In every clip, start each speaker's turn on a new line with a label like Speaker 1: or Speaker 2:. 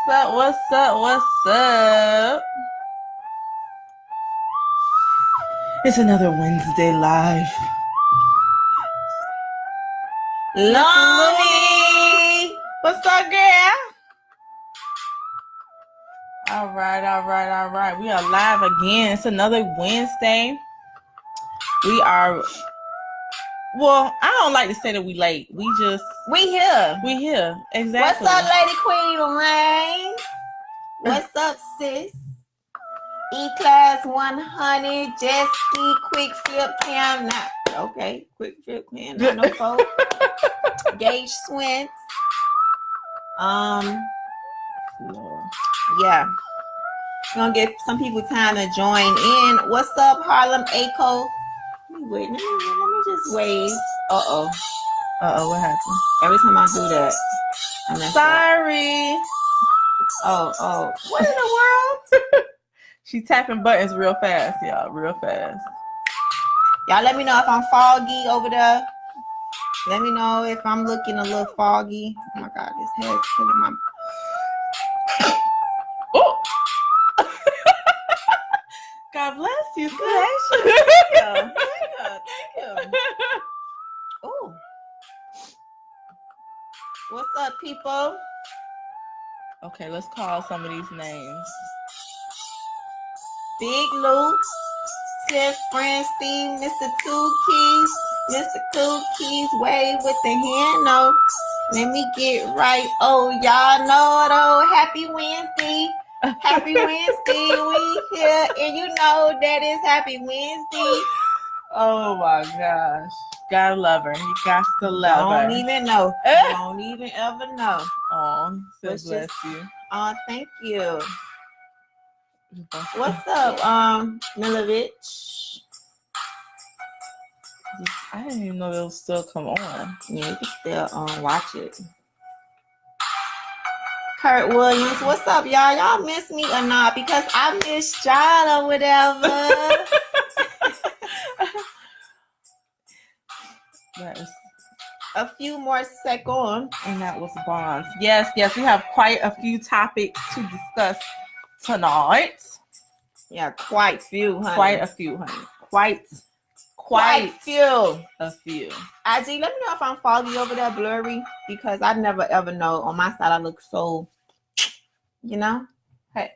Speaker 1: up? What's up? What's up? It's another Wednesday live.
Speaker 2: Lonnie,
Speaker 1: what's up, girl? All right. We are live again. It's another Wednesday. We are. Well, I don't like to say that we late. We here. Exactly.
Speaker 2: What's up, Lady Queen Rain? What's up, sis? E-Class 100, Jet Ski, Quick Flip Cam. Not okay. Quick Flip Cam. Not no folk. Gage Swint. Yeah. We're gonna give some people time to join in. What's up, Harlem Aco? Wait, let me just wave.
Speaker 1: What happened?
Speaker 2: Every time I do that,
Speaker 1: sorry.
Speaker 2: Oh. What in the world?
Speaker 1: She tapping buttons real fast, y'all. Real fast.
Speaker 2: Y'all let me know if I'm foggy over there. Let me know if I'm looking a little foggy. Oh my God, this head's killing my...
Speaker 1: Oh! God bless you.
Speaker 2: Thank you. Oh. What's up, people?
Speaker 1: Okay, let's call some of these names.
Speaker 2: Big Luke, Tiff, Friend Steve, Mr. Two Keys, Mr. Two Keys, wave with the hand. No, let me get right. Oh, y'all know it. Oh, happy Wednesday. Happy Wednesday. We here, and you know that it's happy Wednesday.
Speaker 1: Oh my gosh. Gotta love her. You got to love her.
Speaker 2: Don't even know. Don't even ever know.
Speaker 1: Oh, so bless you.
Speaker 2: Oh, thank you. What's up, Milovich?
Speaker 1: I didn't even know they'll still come on.
Speaker 2: Yeah, you can still watch it. Kurt Williams, what's up, y'all? Y'all miss me or not? Because I miss y'all or whatever.
Speaker 1: That is
Speaker 2: a few more seconds.
Speaker 1: And that was Bonds. Yes, we have quite a few topics to discuss tonight.
Speaker 2: Yeah, quite few, honey.
Speaker 1: Quite a few, honey. Quite
Speaker 2: few.
Speaker 1: A few.
Speaker 2: IG, let me know if I'm foggy over there, blurry, because I never ever know. On my side, I look so, you know.
Speaker 1: Hey,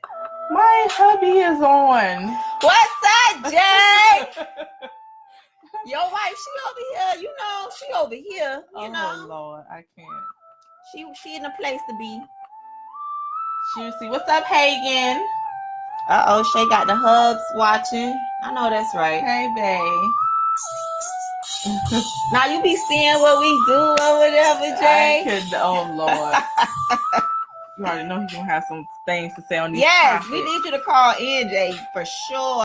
Speaker 1: my hubby is on.
Speaker 2: What's up, Jay? Your wife, she over here. You know, she over here. You know.
Speaker 1: Oh Lord, I can't.
Speaker 2: She in a place to be.
Speaker 1: Juicy. What's up, Hagen?
Speaker 2: Shay got the hugs watching. I know that's right.
Speaker 1: Hey, babe.
Speaker 2: Now you be seeing what we do or whatever, Jay.
Speaker 1: Oh Lord. You already know he's gonna have some things to say on these.
Speaker 2: Yes,
Speaker 1: topics.
Speaker 2: We need you to call in, Jay, for sure.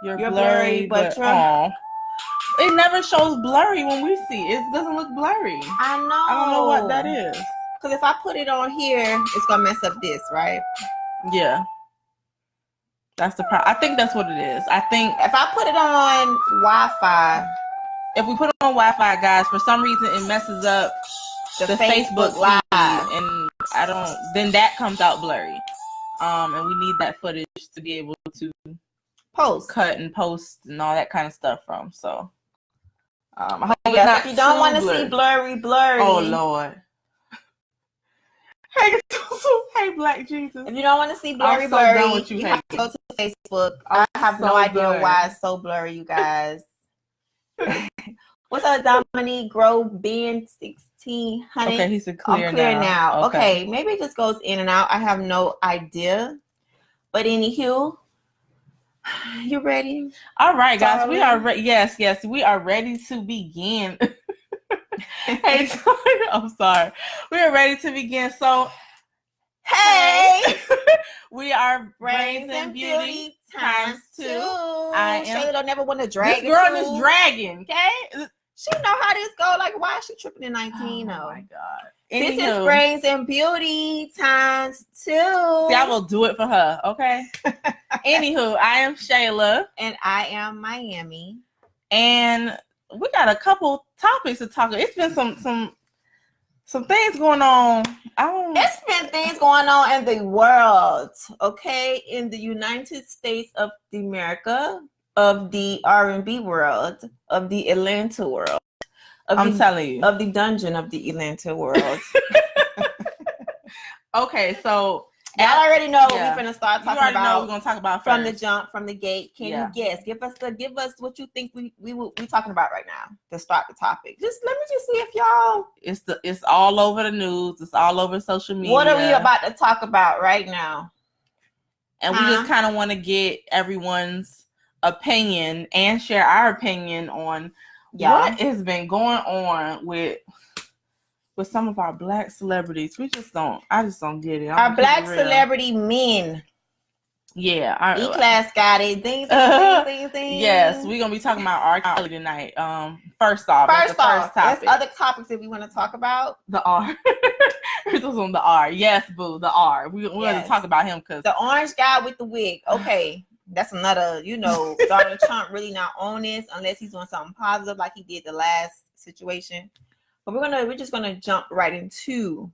Speaker 1: You're blurry, but it never shows blurry when we see it. It doesn't look blurry.
Speaker 2: I know.
Speaker 1: I don't know what that is.
Speaker 2: Because if I put it on here, it's gonna mess up this, right?
Speaker 1: Yeah. That's the problem. I think that's what it is. I think
Speaker 2: if I put it on Wi-Fi,
Speaker 1: if we put it on Wi-Fi, guys, for some reason it messes up the Facebook Live, and then that comes out blurry. And we need that footage to be able to cut and post and all that kind of stuff from. So I hope
Speaker 2: if you don't want to see blurry.
Speaker 1: Oh Lord. Hey, Black Jesus.
Speaker 2: If you don't want to see blurry, you have to go to Facebook. I have no idea why it's so blurry, you guys. What's up, Dominique Grove Ben 16, honey?
Speaker 1: Okay, he's clear
Speaker 2: now. Okay, maybe it just goes in and out. I have no idea. But anywho, you ready?
Speaker 1: All right, guys. We are ready. Yes, we are ready to begin. Hey, I'm sorry. We are ready to begin. So,
Speaker 2: hey,
Speaker 1: we are Brains and Beauty times 2. I am.
Speaker 2: Shayla don't never want to drag.
Speaker 1: This girl is dragging. Okay,
Speaker 2: she know how this go. Like, why is she tripping in 19?
Speaker 1: Oh my God.
Speaker 2: This is Brains and Beauty times 2. See,
Speaker 1: I will do it for her. Okay. Anywho, I am Shayla
Speaker 2: and I am Miami,
Speaker 1: and we got a couple topics to talk about. It's been some some things going on.
Speaker 2: It's been things going on in the world, okay? In the United States of America, of the R&B world, of the Atlanta world.
Speaker 1: Telling you.
Speaker 2: Of the dungeon of the Atlanta world.
Speaker 1: Okay, so
Speaker 2: y'all already know what we're gonna start talking about.
Speaker 1: Know we're gonna talk about
Speaker 2: from first. The jump, from the gate. Can you guess? Give us what you think we talking about right now to start the topic. Just let me just see if y'all.
Speaker 1: It's all over the news. It's all over social media.
Speaker 2: What are we about to talk about right now?
Speaker 1: And we just kind of want to get everyone's opinion and share our opinion on what has been going on with some of our Black celebrities. I just don't get it.
Speaker 2: Our Black celebrity men.
Speaker 1: Yeah.
Speaker 2: E-Class got it. Ding, ding, ding.
Speaker 1: Yes, we're going to be talking about R. Kelly tonight. First off,
Speaker 2: there's other topics that we want to talk about.
Speaker 1: The R. This was on the R. Yes, boo, the R. We're going to talk about him because
Speaker 2: the orange guy with the wig. Okay. That's another, Donald Trump really not on this unless he's doing something positive like he did the last situation. But we're just gonna jump right into.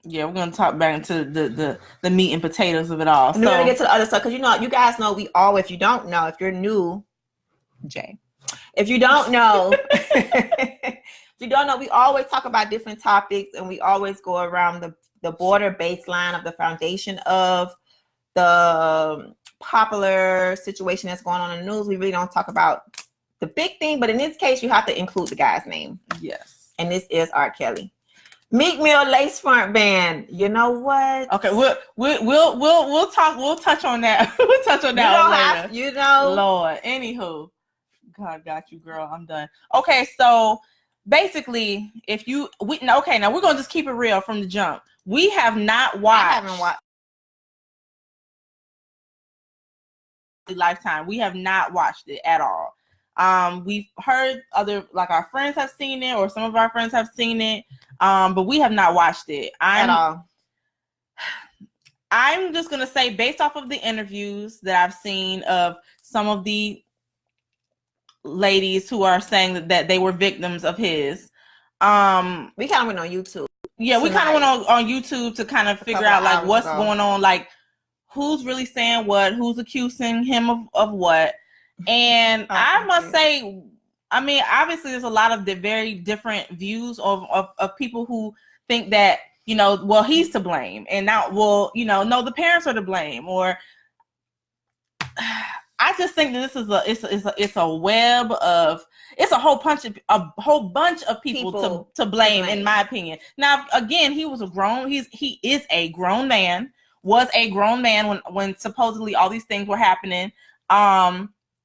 Speaker 1: Yeah, we're gonna talk back into the meat and potatoes of it all.
Speaker 2: And we're gonna get to the other stuff because you guys know if you don't know, if you're new, Jay, if you don't know, we always talk about different topics and we always go around the border baseline of the foundation of the popular situation that's going on in the news. We really don't talk about the big thing, but in this case, you have to include the guy's name.
Speaker 1: Yes.
Speaker 2: And this is R. Kelly. Meek Mill lace front band. You know what?
Speaker 1: Okay, we'll talk. We'll touch on that. We'll touch on that later. Lord. Anywho, God got you, girl. I'm done. Okay, so basically, now we're gonna just keep it real from the jump. We have not watched.
Speaker 2: I haven't watched.
Speaker 1: Lifetime. We have not watched it at all. We've heard our friends have seen it, or some of our friends have seen it, but we have not watched it
Speaker 2: at all.
Speaker 1: I'm just gonna say, based off of the interviews that I've seen of some of the ladies who are saying that they were victims of his,
Speaker 2: we kind of went on YouTube.
Speaker 1: Yeah, we kind of went on YouTube to kind of figure out what's going on, who's really saying what, who's accusing him of what. And I must say, I mean, obviously there's a lot of the very different views of people who think that, he's to blame, and now, no, the parents are to blame, or I just think that this is it's a web of, it's a whole bunch of people to blame, in my opinion. Now, again, he is a grown man, was a grown man when supposedly all these things were happening,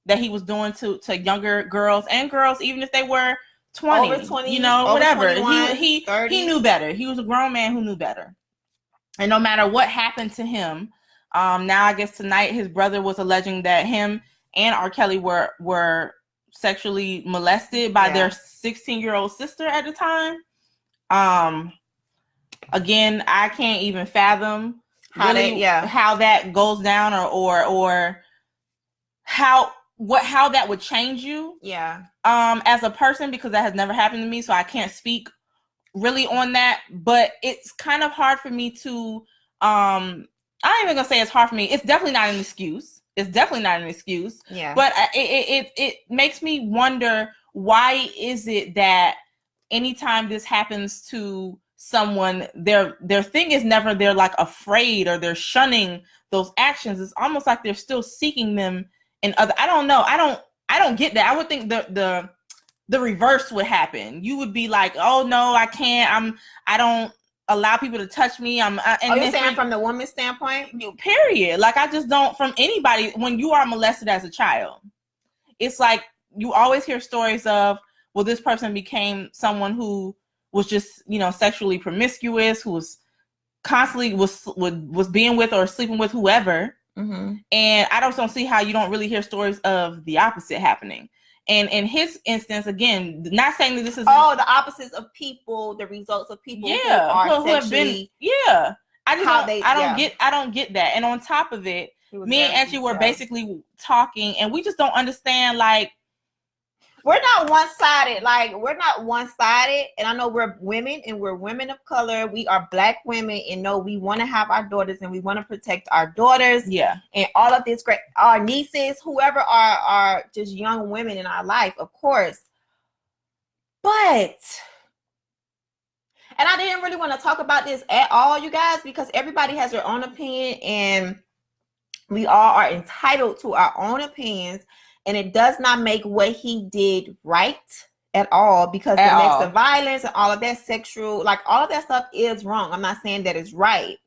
Speaker 1: that he was doing to younger girls and girls, even if they were 20,
Speaker 2: over 20,
Speaker 1: whatever.
Speaker 2: 21,
Speaker 1: he
Speaker 2: 30.
Speaker 1: He knew better. He was a grown man who knew better. And no matter what happened to him, now I guess tonight his brother was alleging that him and R. Kelly were sexually molested by their 16-year-old sister at the time. Again, I can't even fathom how that goes down, or how that would change you.
Speaker 2: Yeah.
Speaker 1: As a person, because that has never happened to me, so I can't speak really on that. But it's kind of hard for me to I'm not even gonna say it's hard for me. It's definitely not an excuse.
Speaker 2: Yeah.
Speaker 1: But it makes me wonder, why is it that anytime this happens to someone, their thing is never they're afraid or they're shunning those actions. It's almost like they're still seeking them in other. I don't know. I don't get that. I would think the reverse would happen. You would be like, oh no, I can't. I don't allow people to touch me. And
Speaker 2: you're saying from the woman's standpoint?
Speaker 1: Period. I just don't, from anybody, when you are molested as a child, it's like you always hear stories of, well, this person became someone who was just, sexually promiscuous, who was constantly was being with or sleeping with whoever.
Speaker 2: Mm-hmm.
Speaker 1: And I just don't see how you don't really hear stories of the opposite happening. And in his instance, again, not saying that this is
Speaker 2: the opposites of people, the results of people who have been.
Speaker 1: I don't get that. And on top of it, me and Angie were basically talking, and we just don't understand,
Speaker 2: we're not one-sided. Like, we're not one-sided. And I know we're women and we're women of color. We are Black women, and no, we want to have our daughters and we want to protect our daughters.
Speaker 1: Yeah.
Speaker 2: And all of this great, our nieces, whoever are just young women in our life, of course. But, and I didn't really want to talk about this at all, you guys, because everybody has their own opinion and we all are entitled to our own opinions. And it does not make what he did right at all, because the domestic violence and all of that sexual, like all of that stuff is wrong. I'm not saying that it's right.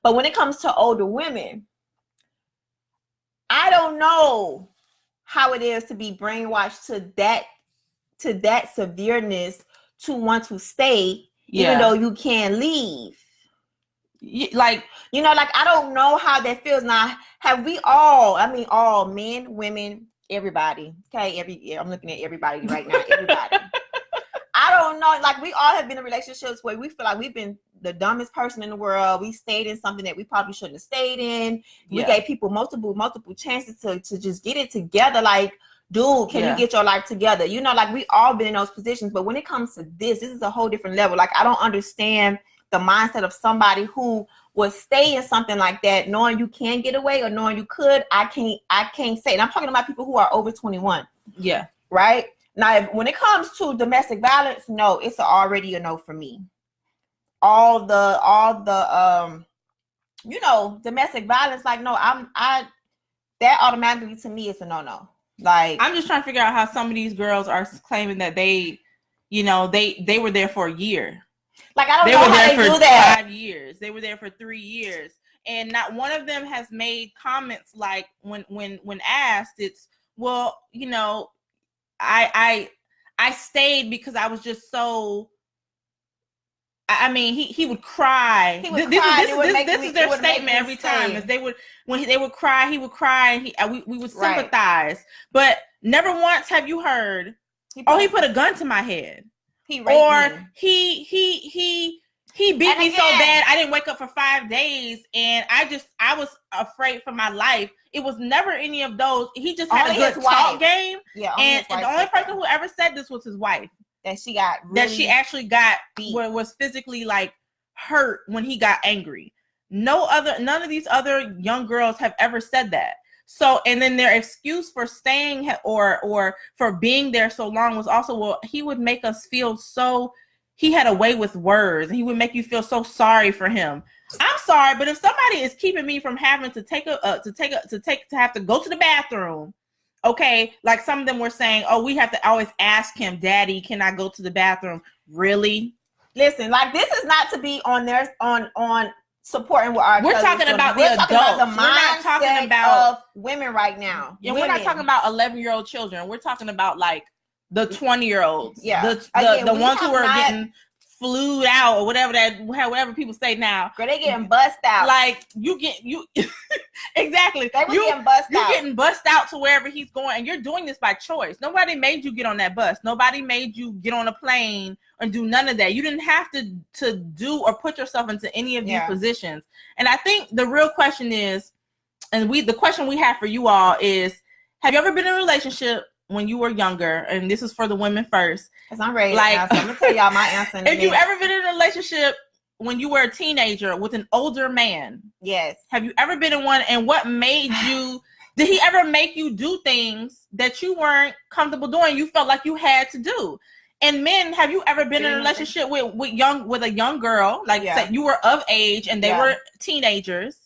Speaker 2: But when it comes to older women, I don't know how it is to be brainwashed to that severeness to want to stay, even though you can't leave.
Speaker 1: Like,
Speaker 2: you know, like, I don't know how that feels. Now, have we all, I mean, all men, women, everybody, okay, I'm looking at everybody right now, everybody. I don't know, like, we all have been in relationships where we feel like we've been the dumbest person in the world. We stayed in something that we probably shouldn't have stayed in. We gave people multiple chances to just get it together. Like, dude, can you get your life together? You know, like, we all been in those positions. But when it comes to this is a whole different level. Like, I don't understand the mindset of somebody who would stay in something like that, knowing you can get away or knowing you could. I can't say. And I'm talking about people who are over 21.
Speaker 1: Yeah.
Speaker 2: Right? Now, when it comes to domestic violence, no, it's already a no for me. All the you know, domestic violence, like, no, that automatically to me is a no. Like,
Speaker 1: I'm just trying to figure out how some of these girls are claiming that they, you know, they were there for a year.
Speaker 2: Like, I don't know how they do that.
Speaker 1: 5 years. They were there for 3 years. And not one of them has made comments like, when asked, it's, well, you know, I stayed because I was just so, I mean, he would cry. This is their statement every time. Is when they would cry, he would cry, and we would sympathize. Right. But never once have you heard, he put a gun to my head. He raped me. He beat me so bad I didn't wake up for 5 days, and I was afraid for my life. It was never any of those. He just had a good talk game. Yeah, and the only person who ever said this was his wife. That she actually got beat. Was physically, like, hurt when he got angry. None of these other young girls have ever said that. So, and then their excuse for staying or for being there so long was also, well, he would make us feel so, he had a way with words, and he would make you feel so sorry for him. I'm sorry, but if somebody is keeping me from having to have to go to the bathroom, okay, like some of them were saying, oh, we have to always ask him, Daddy, can I go to the bathroom? Really?
Speaker 2: Listen, like, this is not to be on supporting what our,
Speaker 1: we're talking about the adults.
Speaker 2: We're not talking about of women right now.
Speaker 1: Yeah, we're not talking about 11-year-old children. We're talking about, like, the 20-year-olds. Yeah, the ones who are getting flued out or whatever people say now.
Speaker 2: Girl, they getting bust out.
Speaker 1: Like, exactly.
Speaker 2: They were getting bust out.
Speaker 1: You're getting bust out to wherever he's going, and you're doing this by choice. Nobody made you get on that bus. Nobody made you get on a plane and do none of that. You didn't have to do or put yourself into any of these positions. And I think the real question is, the question we have for you all is, have you ever been in a relationship when you were younger? And this is for the women first.
Speaker 2: Because I'm ready. Like, I'm gonna tell y'all my answer.
Speaker 1: If you ever been in a relationship when you were a teenager with an older man?
Speaker 2: Yes.
Speaker 1: Have you ever been in one? And what made you? Did he ever make you do things that you weren't comfortable doing? You felt like you had to do. And men, have you ever been in a relationship with a young girl? Like, say you were of age and they were teenagers,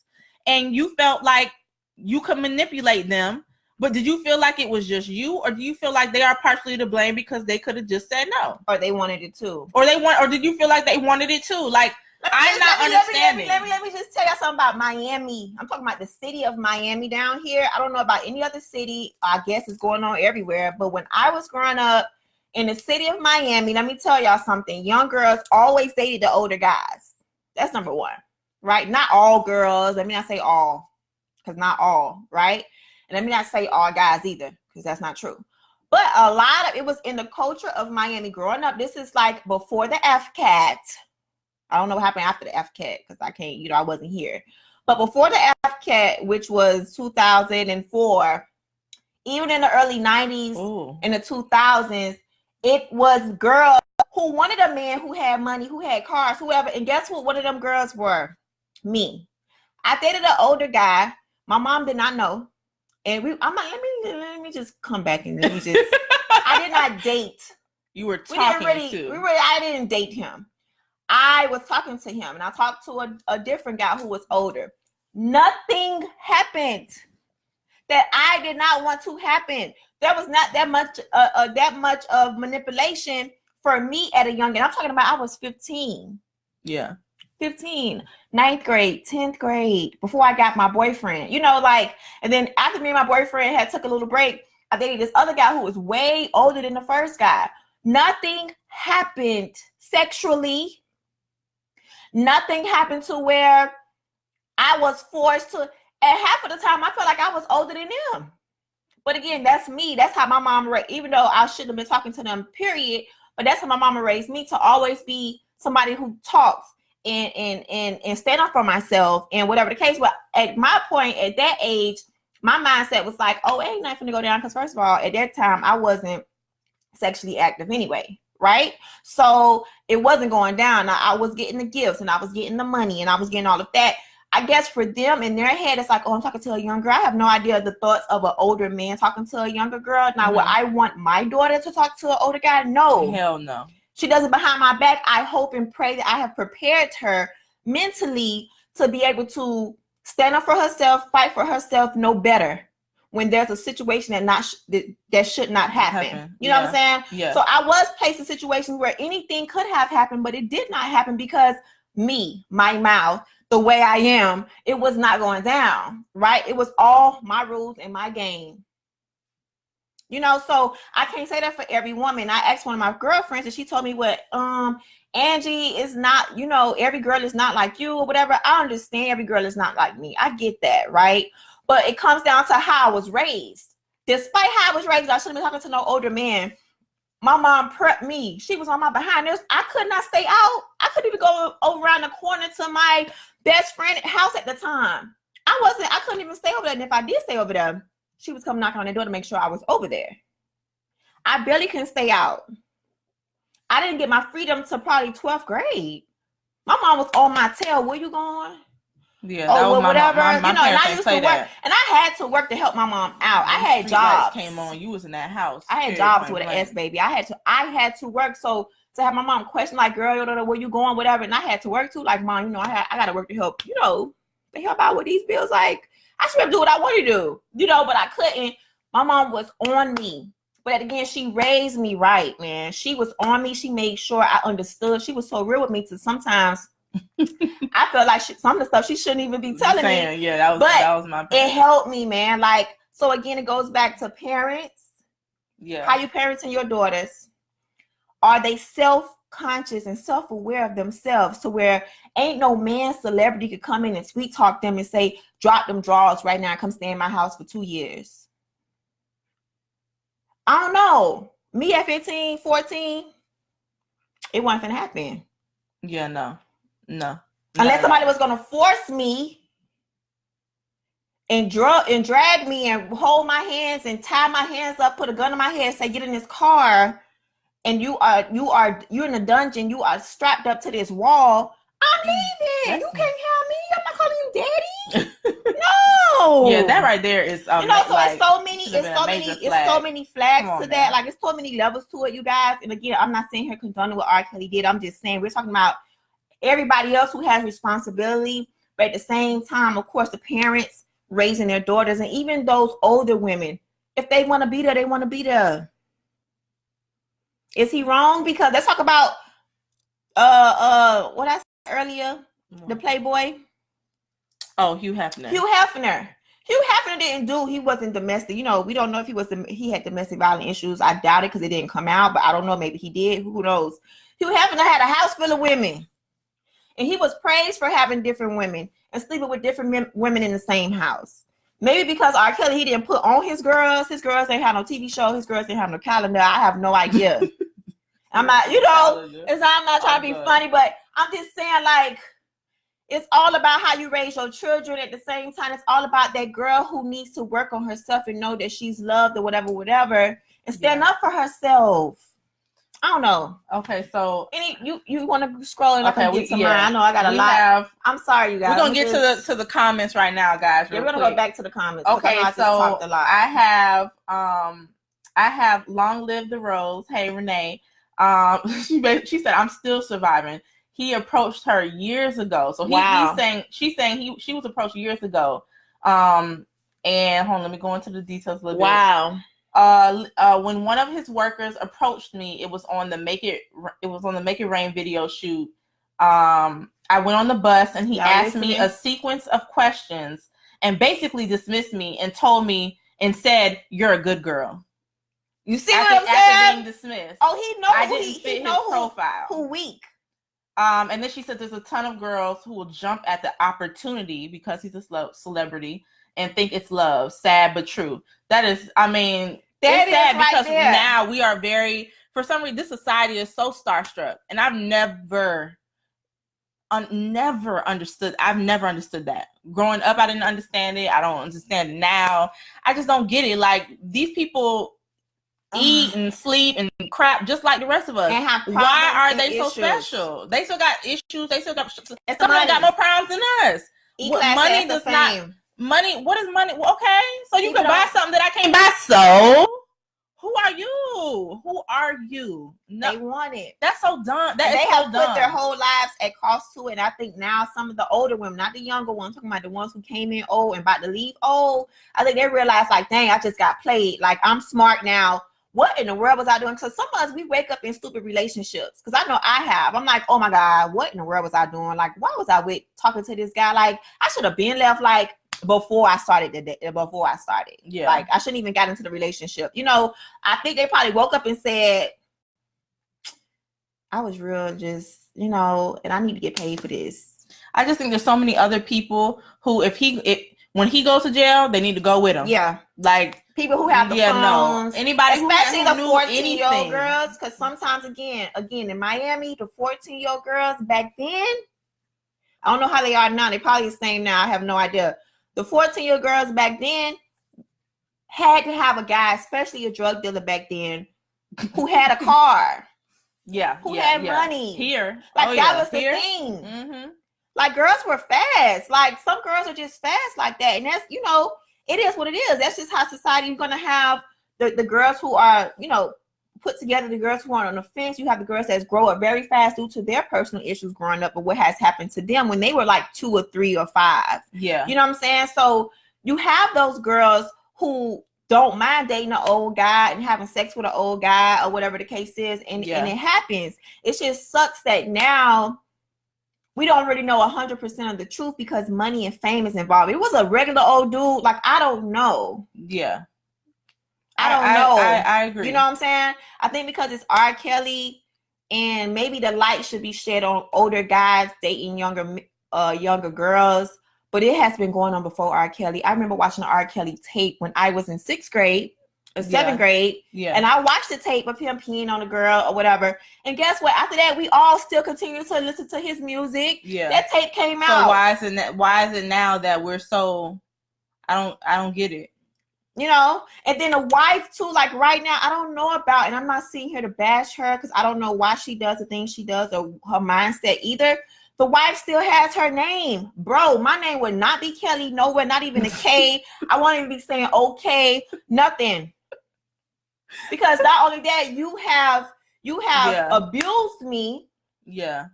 Speaker 1: and you felt like you could manipulate them. But did you feel like it was just you, or do you feel like they are partially to blame because they could have just said no,
Speaker 2: or they wanted it too,
Speaker 1: or did you feel like they wanted it too? Like, I'm not understanding.
Speaker 2: Let me just tell you something about Miami. I'm talking about the city of Miami down here. I don't know about any other city. I guess it's going on everywhere. But when I was growing up in the city of Miami, let me tell y'all something. Young girls always dated the older guys. That's number one, right? Not all girls. Let me not say all, because not all, right? And let me not say all guys either, because that's not true. But a lot of it was in the culture of Miami growing up. This is like before the FCAT. I don't know what happened after the FCAT, because I can't, I wasn't here. But before the FCAT, which was 2004, even in the early 90s,
Speaker 1: Ooh.
Speaker 2: in the 2000s, it was girls who wanted a man who had money, who had cars, whoever. And guess what one of them girls were? Me. I dated an older guy. My mom did not know. And I'm like, let me just come back and let me just I did not date.
Speaker 1: You were talking
Speaker 2: I didn't date him. I was talking to him, and I talked to a different guy who was older. Nothing happened that I did not want to happen. There was not that much of manipulation for me at a young age. I'm talking about I was 15.
Speaker 1: Yeah.
Speaker 2: 15, 9th grade, 10th grade, before I got my boyfriend. You know, like, and then after me and my boyfriend had took a little break, I dated this other guy who was way older than the first guy. Nothing happened sexually. Nothing happened to where I was forced to, and half of the time I felt like I was older than them. But again, that's me. That's how my mom raised, even though I shouldn't have been talking to them, period. But that's how my mama raised me, to always be somebody who talks and stand up for myself and whatever the case. But at my point, at that age, my mindset was like, oh, ain't nothing to go down. Because first of all, at that time, I wasn't sexually active anyway. Right? So it wasn't going down. I was getting the gifts and I was getting the money and I was getting all of that. I guess for them in their head, it's like, oh, I'm talking to a young girl. I have no idea the thoughts of an older man talking to a younger girl. Now, would I want my daughter to talk to an older guy? No.
Speaker 1: Hell no.
Speaker 2: She does it behind my back. I hope and pray that I have prepared her mentally to be able to stand up for herself, fight for herself, know better when there's a situation that should not happen. You know what I'm saying?
Speaker 1: Yeah.
Speaker 2: So I was placed in situations where anything could have happened, but it did not happen because me, my mouth, the way I am, it was not going down, right? It was all my rules and my game. You know, so I can't say that for every woman. I asked one of my girlfriends and she told me what, Angie is not, you know, every girl is not like you or whatever. I understand every girl is not like me. I get that, right? But it comes down to how I was raised. Despite how I was raised, I shouldn't be talking to no older man. My mom prepped me. She was on my behind. I could not stay out. I couldn't even go over around the corner to my best friend's house at the time. I couldn't even stay over there. And if I did stay over there, she was coming knocking on the door to make sure I was over there. I barely can stay out. I didn't get my freedom to probably 12th grade. My mom was on my tail. Where you going?
Speaker 1: Yeah, that was whatever. My
Speaker 2: you know, and I used to work, and I had to work to help my mom out. I had jobs.
Speaker 1: Came on, you was in that house.
Speaker 2: I had jobs with an S, baby. I had to work. So to have my mom question like, girl, where you going, whatever, and I had to work too. Like, mom, you know, I got to work to help, you know, to help out with these bills. Like, I should be able to do what I want to do, you know, but I couldn't. My mom was on me. But again, she raised me right, man. She was on me. She made sure I understood. She was so real with me to sometimes I felt like some of the stuff she shouldn't even be telling me.
Speaker 1: Yeah, that was my point.
Speaker 2: It helped me, man. Like, so again, it goes back to parents.
Speaker 1: Yeah.
Speaker 2: How you parenting your daughters? Are they self-conscious and self-aware of themselves to where ain't no man celebrity could come in and sweet talk them and say, drop them drawers right now and come stay in my house for 2 years? I don't know. Me at 15, 14, it wasn't gonna happen.
Speaker 1: Yeah, no.
Speaker 2: Unless somebody was gonna force me and drag me and hold my hands and tie my hands up, put a gun in my head, say get in this car, and you're in a dungeon, you are strapped up to this wall. I'm leaving. You can't have me. I'm not calling you daddy. No.
Speaker 1: Yeah, that right there is
Speaker 2: you know, so like, it's so many flags to that. Like, it's so many levels to it, you guys. And again, I'm not saying here condoning what R. Kelly did. I'm just saying we're talking about everybody else who has responsibility, but at the same time, of course, the parents raising their daughters, and even those older women, if they want to be there, they want to be there. Is he wrong? Because let's talk about what I said earlier, the Playboy.
Speaker 1: Oh, Hugh Hefner.
Speaker 2: Hugh Hefner didn't do. He wasn't domestic. You know, we don't know if he had domestic violence issues. I doubt it because it didn't come out. But I don't know. Maybe he did. Who knows? Hugh Hefner had a house full of women. And he was praised for having different women and sleeping with different women in the same house. Maybe because R. Kelly, he didn't put on his girls. His girls ain't have no TV show. His girls didn't have no calendar. I have no idea. I'm not, you know, I'm not trying to be funny, but I'm just saying, like, It's all about how you raise your children. At the same time, it's all about that girl who needs to work on herself and know that she's loved or whatever, and stand up for herself. I don't know.
Speaker 1: Okay, so
Speaker 2: you want to scroll and
Speaker 1: okay,
Speaker 2: get to mine? I know I got a lot. I'm sorry, you guys.
Speaker 1: We're gonna get to the comments right now, guys.
Speaker 2: We're gonna go back to the comments.
Speaker 1: Okay,
Speaker 2: I just talked a lot.
Speaker 1: I have Long Live the Rose. Hey, Renee. She said I'm still surviving. He approached her years ago. So she's saying she was approached years ago. And hold on, let me go into the details a little bit.
Speaker 2: Wow.
Speaker 1: When one of his workers approached me, it was on the Make It Rain video shoot. I went on the bus and he asked me a sequence of questions and basically dismissed me and told me and said, "You're a good girl."
Speaker 2: You see what I'm saying? After being
Speaker 1: dismissed.
Speaker 2: Oh, he knows
Speaker 1: I didn't fit his profile.
Speaker 2: Who weak.
Speaker 1: And then she said there's a ton of girls who will jump at the opportunity because he's a celebrity and think it's love. Sad but true. That is, I mean, it's sad because now we are for some reason, this society is so starstruck. And I've never understood that. Growing up, I didn't understand it. I don't understand it now. I just don't get it. Like, these people eat and sleep and crap just like the rest of us. Why are they so special? They still got issues. They still got some of them got more problems than us. Money does not. Money. What is money? Okay, so you can buy something that I can't buy. So who are you? Who are you? No,
Speaker 2: they want it.
Speaker 1: That's so dumb.
Speaker 2: They have put their whole lives at cost to it. And I think now some of the older women, not the younger ones, talking about the ones who came in old and about to leave old, I think they realize, like, dang, I just got played. Like, I'm smart now. What in the world was I doing? So some of us, we wake up in stupid relationships. Because I know I have. I'm like, oh my God, what in the world was I doing? Like, why was I talking to this guy? Like, I should have been left, like, before I started. Yeah. Like, I shouldn't even got into the relationship. You know, I think they probably woke up and said, I was real just, you know, and I need to get paid for this.
Speaker 1: I just think there's so many other people who, when he goes to jail, they need to go with him.
Speaker 2: Yeah.
Speaker 1: Like,
Speaker 2: people who have the phones.
Speaker 1: No. Anybody
Speaker 2: especially the 14-year-old girls. Because sometimes, again, in Miami, the 14-year-old girls back then, I don't know how they are now. They probably the same now. I have no idea. The 14-year-old girls back then had to have a guy, especially a drug dealer back then, who had a car. Who had money.
Speaker 1: Here.
Speaker 2: Like, that was the thing.
Speaker 1: Mm-hmm.
Speaker 2: Like, girls were fast. Like, some girls are just fast like that. And that's, you know, it is what it is. That's just how society is going to have the girls who are, you know, put together, the girls who are on the fence. You have the girls that grow up very fast due to their personal issues growing up, but what has happened to them when they were like 2 or 3 or 5.
Speaker 1: Yeah.
Speaker 2: You know what I'm saying? So you have those girls who don't mind dating an old guy and having sex with an old guy or whatever the case is. And it happens. It just sucks that now we don't really know 100% of the truth because money and fame is involved. It was a regular old dude. Like, I don't know.
Speaker 1: Yeah.
Speaker 2: I don't know.
Speaker 1: I agree.
Speaker 2: You know what I'm saying? I think because it's R. Kelly and maybe the light should be shed on older guys dating younger girls. But it has been going on before R. Kelly. I remember watching the R. Kelly tape when I was in 6th grade. 7th grade, and I watched the tape of him peeing on a girl or whatever. And guess what? After that, we all still continue to listen to his music.
Speaker 1: Yeah,
Speaker 2: that tape came out.
Speaker 1: So why is it now that we're so? I don't get it.
Speaker 2: You know, and then the wife too. Like right now, I don't know about, and I'm not sitting here to bash her because I don't know why she does the things she does or her mindset either. The wife still has her name. Bro, my name would not be Kelly nowhere, not even a K. I won't even be saying okay, nothing. Because not only that, you have abused me.
Speaker 1: Yeah.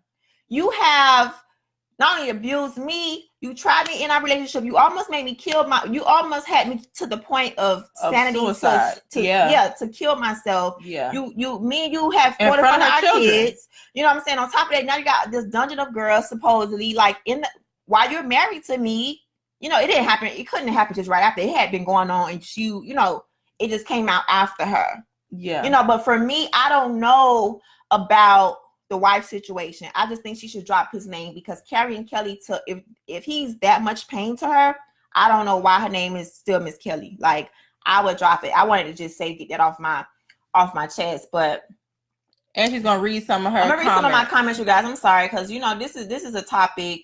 Speaker 2: You have not only abused me, you tried me in our relationship. You almost made me you almost had me to the point of sanity,
Speaker 1: suicide.
Speaker 2: to kill myself.
Speaker 1: Yeah.
Speaker 2: Me and you have fought in front of our kids. You know what I'm saying? On top of that, now you got this dungeon of girls supposedly, like while you're married to me. You know, it didn't happen. It couldn't happen just right after. It had been going on, and you know, it just came out after her.
Speaker 1: Yeah.
Speaker 2: You know, but for me, I don't know about the wife situation. I just think she should drop his name because carrying Kelly if he's that much pain to her, I don't know why her name is still Miss Kelly. Like, I would drop it. I wanted to just get that off my chest, but
Speaker 1: and she's gonna read some of her.
Speaker 2: I'm gonna read some of my comments, you guys. I'm sorry, because you know this is a topic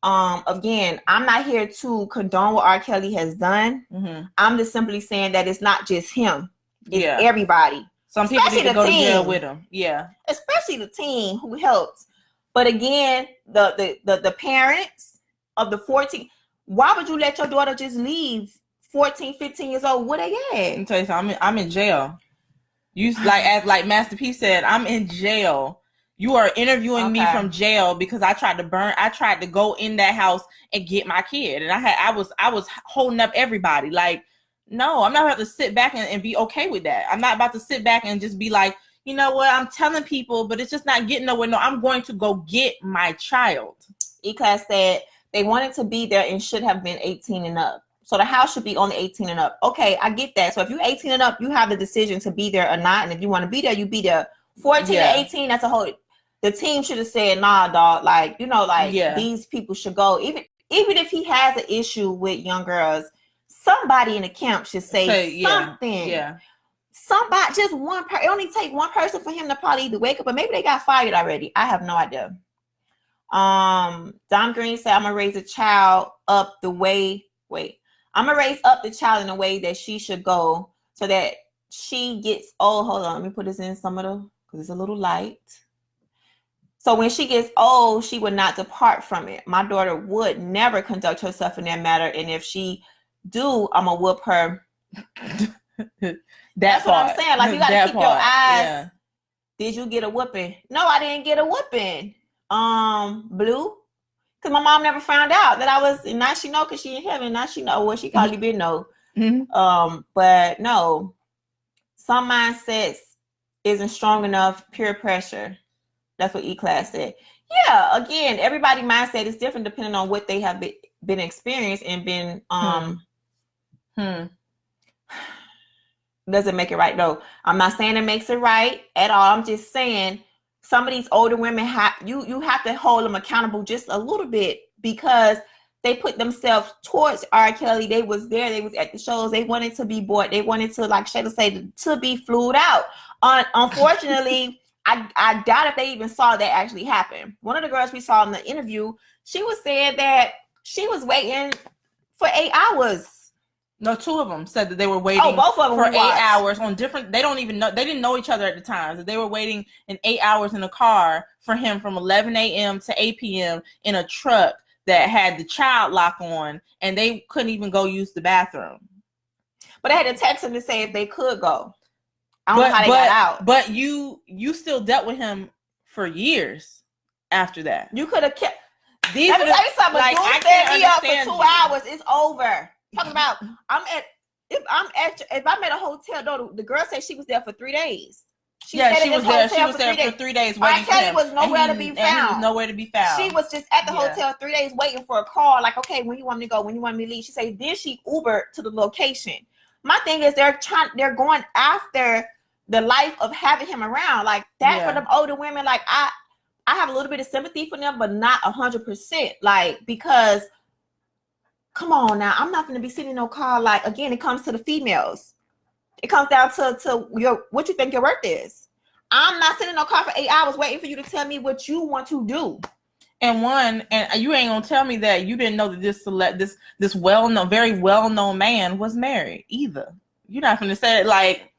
Speaker 2: again, I'm not here to condone what R. Kelly has done. Mm-hmm. I'm just simply saying that it's not just him. It's everybody.
Speaker 1: Some people need to go to jail with him. Yeah.
Speaker 2: Especially the team who helped. But again, the parents of the 14, why would you let your daughter just leave 14, 15 years old? What they at?
Speaker 1: Let me tell you something. I'm in jail. You like Master P said, I'm in jail. You are interviewing me from jail because I tried to go in that house and get my kid. And I was holding up everybody. Like, no, I'm not about to sit back and be okay with that. I'm not about to sit back and just be like, you know what, I'm telling people, but it's just not getting nowhere. No, I'm going to go get my child. E-Class said they wanted to be there and should have been 18 and up. So the house should be only 18 and up. Okay, I get that. So if you're 18 and up, you have the decision to be there or not. And if you want to be there, you be there. 14 to 18, that's a whole... The team should have said, nah, dog, like, you know, like, these people should go. Even if he has an issue with young girls, somebody in the camp should say something. Yeah. Somebody, just one person. It only take one person for him to probably either wake up, but maybe they got fired already. I have no idea. Dom Green said, I'm going to raise a child up the way... I'm going to raise up the child in a way that she should go so that she gets... Oh, hold on. Let me put this in some of the... Because it's a little light. So when she gets old, she would not depart from it. My daughter would never conduct herself in that matter. And if she do, I'm going to whoop her. That's what I'm saying. Like, you got to keep your eyes. Yeah. Did you get a whooping? No, I didn't get a whooping. Blue? Because my mom never found out that I was, and now she know because she in heaven. Now she know what she probably been know. Mm-hmm. But no, some mindsets isn't strong enough. Peer pressure. That's what E-Class said. Yeah, again, everybody's mindset is different depending on what they have been experienced and been doesn't make it right. No, I'm not saying it makes it right at all. I'm just saying some of these older women you have to hold them accountable just a little bit because they put themselves towards R. Kelly. They was there. They was at the shows. They wanted to be bought. They wanted to, like Shayla said, to be flued out. Unfortunately, I doubt if they even saw that actually happen. One of the girls we saw in the interview, she was saying that she was waiting for 8 hours. No, two of them said that they were waiting
Speaker 2: both of them
Speaker 1: for 8 hours on different... They don't even know... They didn't know each other at the time. They were waiting in 8 hours in a car for him from 11 a.m. to 8 p.m. in a truck that had the child lock on, and they couldn't even go use the bathroom.
Speaker 2: But I had to text him to say if they could go. I don't know how they got out.
Speaker 1: But you still dealt with him for years after that.
Speaker 2: You could have kept... Let me tell you something. Like, I can't me up for 2 hours. It's over. Talking about, if I'm at a hotel, though, the girl said she was there for 3 days.
Speaker 1: She was there. She was there for 3 days waiting for him.
Speaker 2: Kelly was nowhere to be found.
Speaker 1: He was nowhere to be found.
Speaker 2: She was just at the hotel 3 days waiting for a call. Like, okay, when you want me to go? When you want me to leave? She said, then she Ubered to the location. My thing is, they're going after the life of having him around. Like that for them older women. Like I have a little bit of sympathy for them, but not 100%. Like, because come on now, I'm not going to be sitting in no car. Like, again, it comes to the females. It comes down to what you think your worth is. I'm not sitting in no car for 8 hours waiting for you to tell me what you want to do.
Speaker 1: And you ain't gonna tell me that you didn't know that this well-known, very well-known man was married either. You're not going to say it like,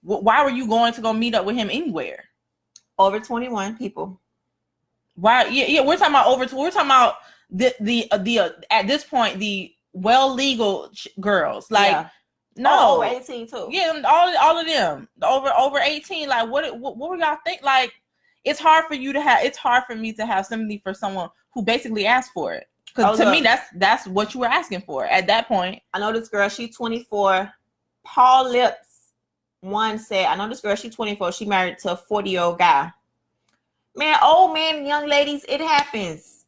Speaker 1: why were you going to go meet up with him anywhere?
Speaker 2: Over 21 people.
Speaker 1: Why? Yeah. We're talking about we're talking about the at this point the legal girls. Like no,
Speaker 2: over 18 too.
Speaker 1: Yeah, all of them over 18. Like what were y'all think? Like it's hard for me to have sympathy for someone who basically asked for it. Because to me that's what you were asking for at that point.
Speaker 2: I know this girl. She's 24. Paul Lips one said, I know this girl. She's 24. She married to a 40-year-old guy. Man, old men, young ladies, it happens.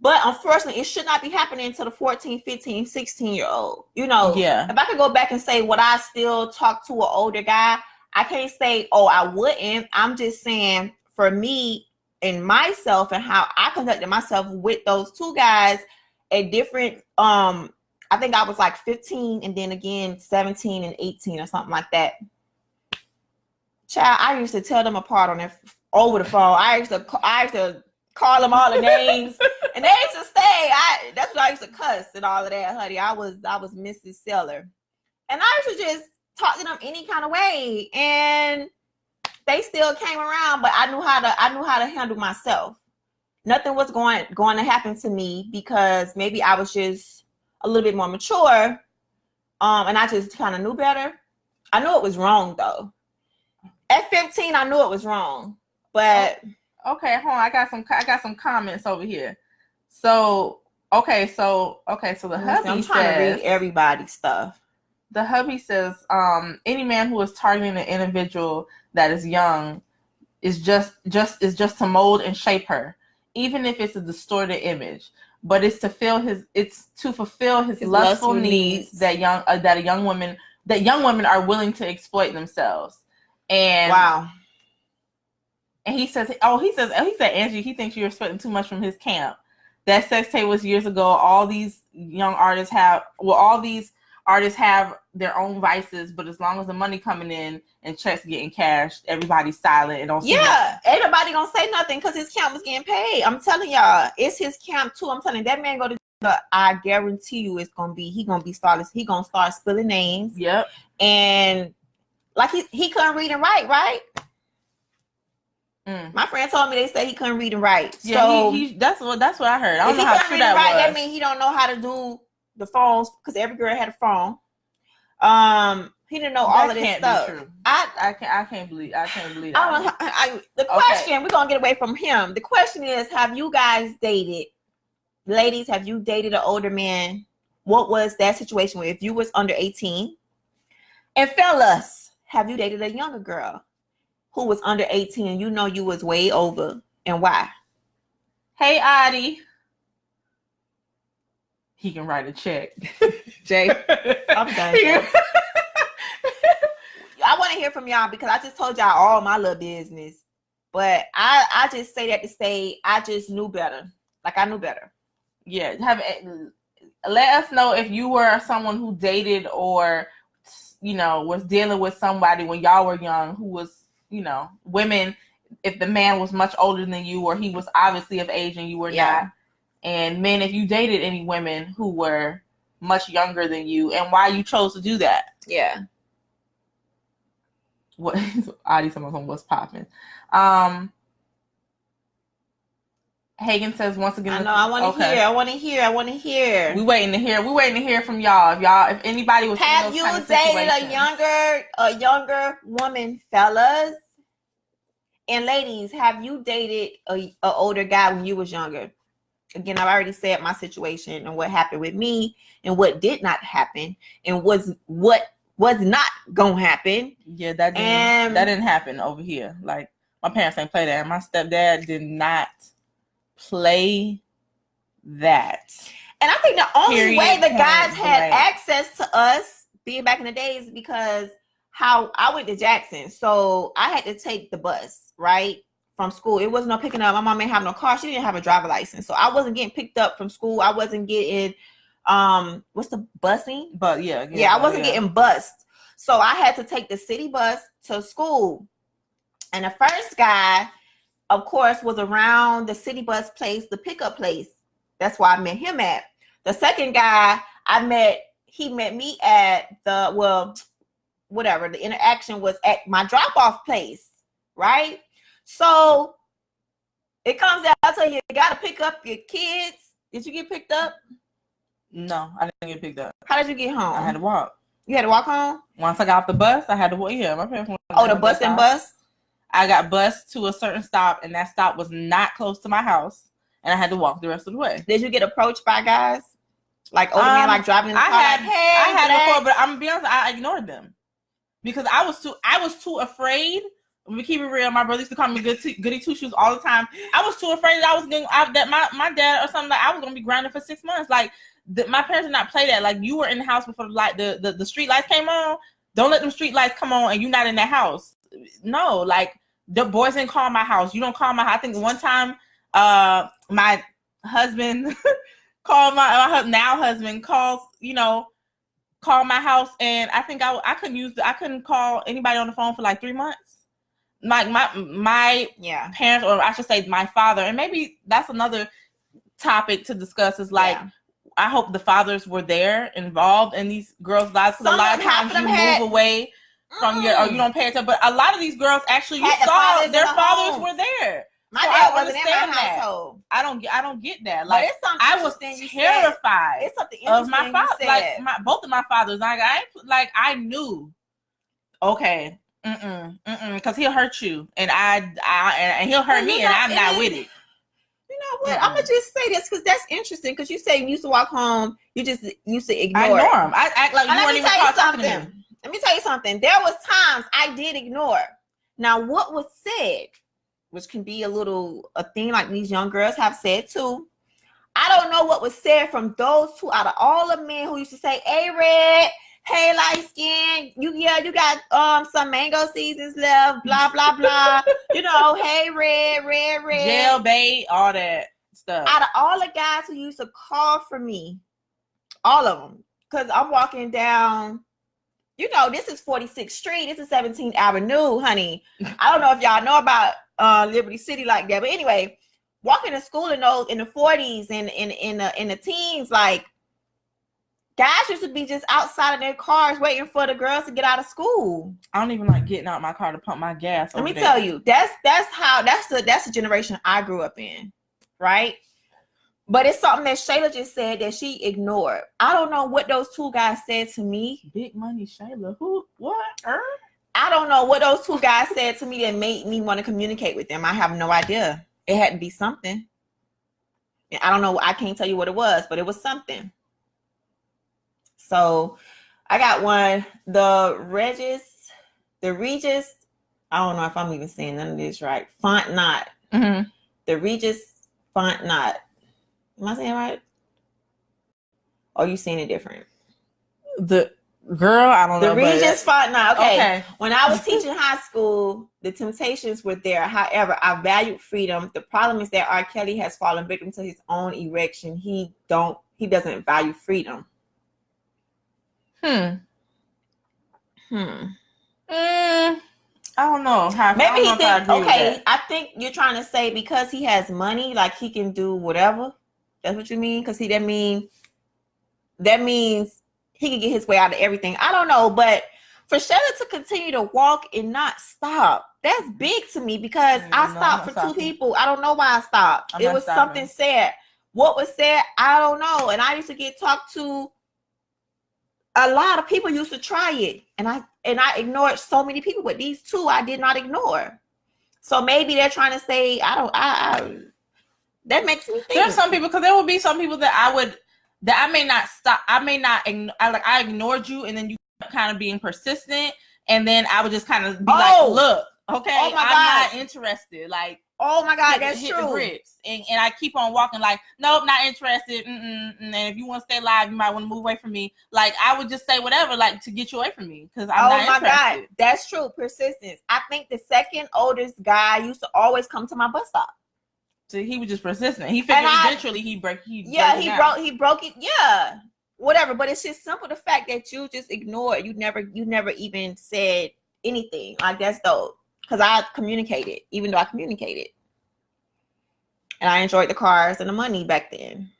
Speaker 2: But unfortunately, it should not be happening to the 14, 15, 16-year-old. You know, if I could go back and say, would I still talk to an older guy? I can't say, oh, I wouldn't. I'm just saying for me and myself and how I conducted myself with those two guys at different, I think I was like 15 and then again 17 and 18 or something like that. Child, I used to tell them apart over the phone. I used to call them all the names, and they used to stay that's what I used to cuss and all of that, honey. I was Mrs. Seller. And I used to just talk to them any kind of way. And they still came around, but I knew how to handle myself. Nothing was going to happen to me because maybe I was just a little bit more mature. And I just kind of knew better. I knew it was wrong though. At 15, I knew it was wrong. But
Speaker 1: okay, hold on. I got some comments over here. So the hubby
Speaker 2: I'm trying to read everybody's stuff.
Speaker 1: The hubby says, any man who is targeting an individual that is young is just to mold and shape her, even if it's a distorted image. But it's to fulfill his lustful needs that young women are willing to exploit themselves. And
Speaker 2: wow.
Speaker 1: And he said, Angie, he thinks you're expecting too much from his camp. That sex tape was years ago. All these artists have their own vices, but as long as the money coming in and checks getting cashed, everybody's silent and don't see nothing.
Speaker 2: Ain't nobody gonna say nothing because his camp was getting paid. I'm telling y'all, it's his camp too. I'm telling you, that man go to jail, I guarantee you he gonna start spilling names.
Speaker 1: Yep.
Speaker 2: And like he couldn't read and write, right? My friend told me they said he couldn't read and write.
Speaker 1: Yeah, so that's what I heard. I don't know how true that was.
Speaker 2: That means he don't know how to do the phones because every girl had a phone. He didn't know all of this stuff.
Speaker 1: Be true. I can't believe that.
Speaker 2: The question, we're gonna get away from him. The question is, have you guys dated, ladies? Have you dated an older man? What was that situation if you was under 18? And fellas, have you dated a younger girl who was under 18 and you know you was way over, and why?
Speaker 1: Hey, Adi. He can write a check.
Speaker 2: Jay, I'm done. I want to hear from y'all because I just told y'all all my little business. But I just say that to say I just knew better. Like I knew better.
Speaker 1: Yeah. Let us know if you were someone who dated or, was dealing with somebody when y'all were young who was, women, if the man was much older than you or he was obviously of age and you were not. And men, if you dated any women who were much younger than you and why you chose to do that.
Speaker 2: Yeah.
Speaker 1: What Adi someone was popping. Hagen says once again.
Speaker 2: I know. I want to hear.
Speaker 1: We waiting to hear from y'all. If anybody was.
Speaker 2: Have you dated a younger woman, fellas? And ladies, have you dated a older guy when you was younger? Again, I've already said my situation and what happened with me and what did not happen and what was not gonna happen.
Speaker 1: Yeah, that didn't happen over here. Like my parents ain't play that. And my stepdad did not play that.
Speaker 2: And I think the only way the guys had access to us being back in the day is because how I went to Jackson. So I had to take the bus, right? From school. It wasn't no picking up. My mom didn't have no car. She didn't have a driver license. So I wasn't getting picked up from school. I wasn't getting what's the busing?
Speaker 1: But
Speaker 2: I wasn't getting bused. So I had to take the city bus to school. And the first guy, of course, was around the city bus place, the pickup place. That's where I met him at. The second guy he met me at the interaction was at my drop-off place, right? So it comes down to you gotta pick up your kids. Did you get picked up?
Speaker 1: No, I didn't get picked up.
Speaker 2: How did you get home?
Speaker 1: I had to walk.
Speaker 2: You had to walk home?
Speaker 1: Once I got off the bus, I had to walk. Yeah, my parents.
Speaker 2: The bus and bus?
Speaker 1: I got bused to a certain stop, and that stop was not close to my house, and I had to walk the rest of the way.
Speaker 2: Did you get approached by guys? Like older men, like driving in the car?
Speaker 1: I had before, but I'm gonna be honest, I ignored them because I was too afraid. We keep it real. My brother used to call me goody two shoes all the time. I was too afraid that my dad or something, like I was gonna be grounded for 6 months. Like my parents did not play that. Like you were in the house before the street lights came on. Don't let them street lights come on and you're not in that house. No, like the boys didn't call my house. You don't call my house. I think one time my husband called my now husband called my house, and I think I couldn't call anybody on the phone for like 3 months. Like my parents, or I should say my father, and maybe that's another topic to discuss is like, I hope the fathers were there involved in these girls' lives. Because a lot of times you move away from your, or you don't pay attention. But a lot of these girls actually, you saw their fathers were there.
Speaker 2: My dad wasn't in my household.
Speaker 1: I don't get that. Like, I was terrified
Speaker 2: it's something
Speaker 1: of my father. Like both of my fathers. I knew. Okay, because he'll hurt you, and and he'll hurt me, and I'm not with it.
Speaker 2: You know what? I'm gonna just say this because that's interesting. Because you say you used to walk home, you just used to ignore.
Speaker 1: I ignore him. I act like you weren't even talking to him.
Speaker 2: Let me tell you something. There was times I did ignore. Now, what was said, which can be a thing like these young girls have said too. I don't know what was said from those two out of all the men who used to say, "Hey, Red, hey, light skin, you got some mango seasons left, blah blah blah." You know, hey, red,
Speaker 1: jail bait, all that stuff.
Speaker 2: Out of all the guys who used to call for me, all of them, because I'm walking down. You know, this is 46th Street. This is 17th Avenue, honey. I don't know if y'all know about Liberty City like that, but anyway, walking to school in the 40s and in the teens, like guys used to be just outside of their cars waiting for the girls to get out of school.
Speaker 1: I don't even like getting out my car to pump my gas.
Speaker 2: Let me tell you, that's the generation I grew up in, right? But it's something that Shayla just said that she ignored. I don't know what those two guys said to me.
Speaker 1: Big money, Shayla. Who? What?
Speaker 2: I don't know what those two guys said to me that made me want to communicate with them. I have no idea. It had to be something. And I don't know. I can't tell you what it was, but it was something. So I got one. The Regis. I don't know if I'm even saying none of this right. Font Knot.
Speaker 1: Mm-hmm.
Speaker 2: The Regis Font Knot. Am I saying right? Or are you saying it different?
Speaker 1: The girl, I don't know.
Speaker 2: The Regis Font Knot.
Speaker 1: Okay.
Speaker 2: When I was teaching high school, the Temptations were there. However, I valued freedom. The problem is that R. Kelly has fallen victim to his own erection. He doesn't value freedom.
Speaker 1: I don't know.
Speaker 2: Maybe he thinks, okay, I think you're trying to say because he has money, like he can do whatever. That's what you mean? Because that means he can get his way out of everything. I don't know, but for Shayla to continue to walk and not stop, that's big to me because I stopped for two people. I don't know why I stopped. It was something said. What was said, I don't know. And I used to get talked to. A lot of people used to try it, and I ignored so many people, but these two I did not ignore. So maybe they're trying to say that makes me think.
Speaker 1: There's some people, because there will be some people that I may not stop. I ignored you, and then you kind of being persistent, and then I would just kind of be like, look, okay, I'm not interested. Like,
Speaker 2: oh my God, that's
Speaker 1: hit
Speaker 2: true.
Speaker 1: The bricks. And I keep on walking like, nope, not interested. And if you want to stay alive, you might want to move away from me. Like, I would just say whatever, like, to get you away from me, because I'm not interested. Oh my God,
Speaker 2: that's true. Persistence. I think the second oldest guy used to always come to my bus stop.
Speaker 1: So he was just persistent. He figured eventually he broke it.
Speaker 2: Yeah, whatever. But it's just simple, the fact that you just ignored. You never even said anything. Like, that's dope. Because I communicated, even though I communicated. And I enjoyed the cars and the money back then.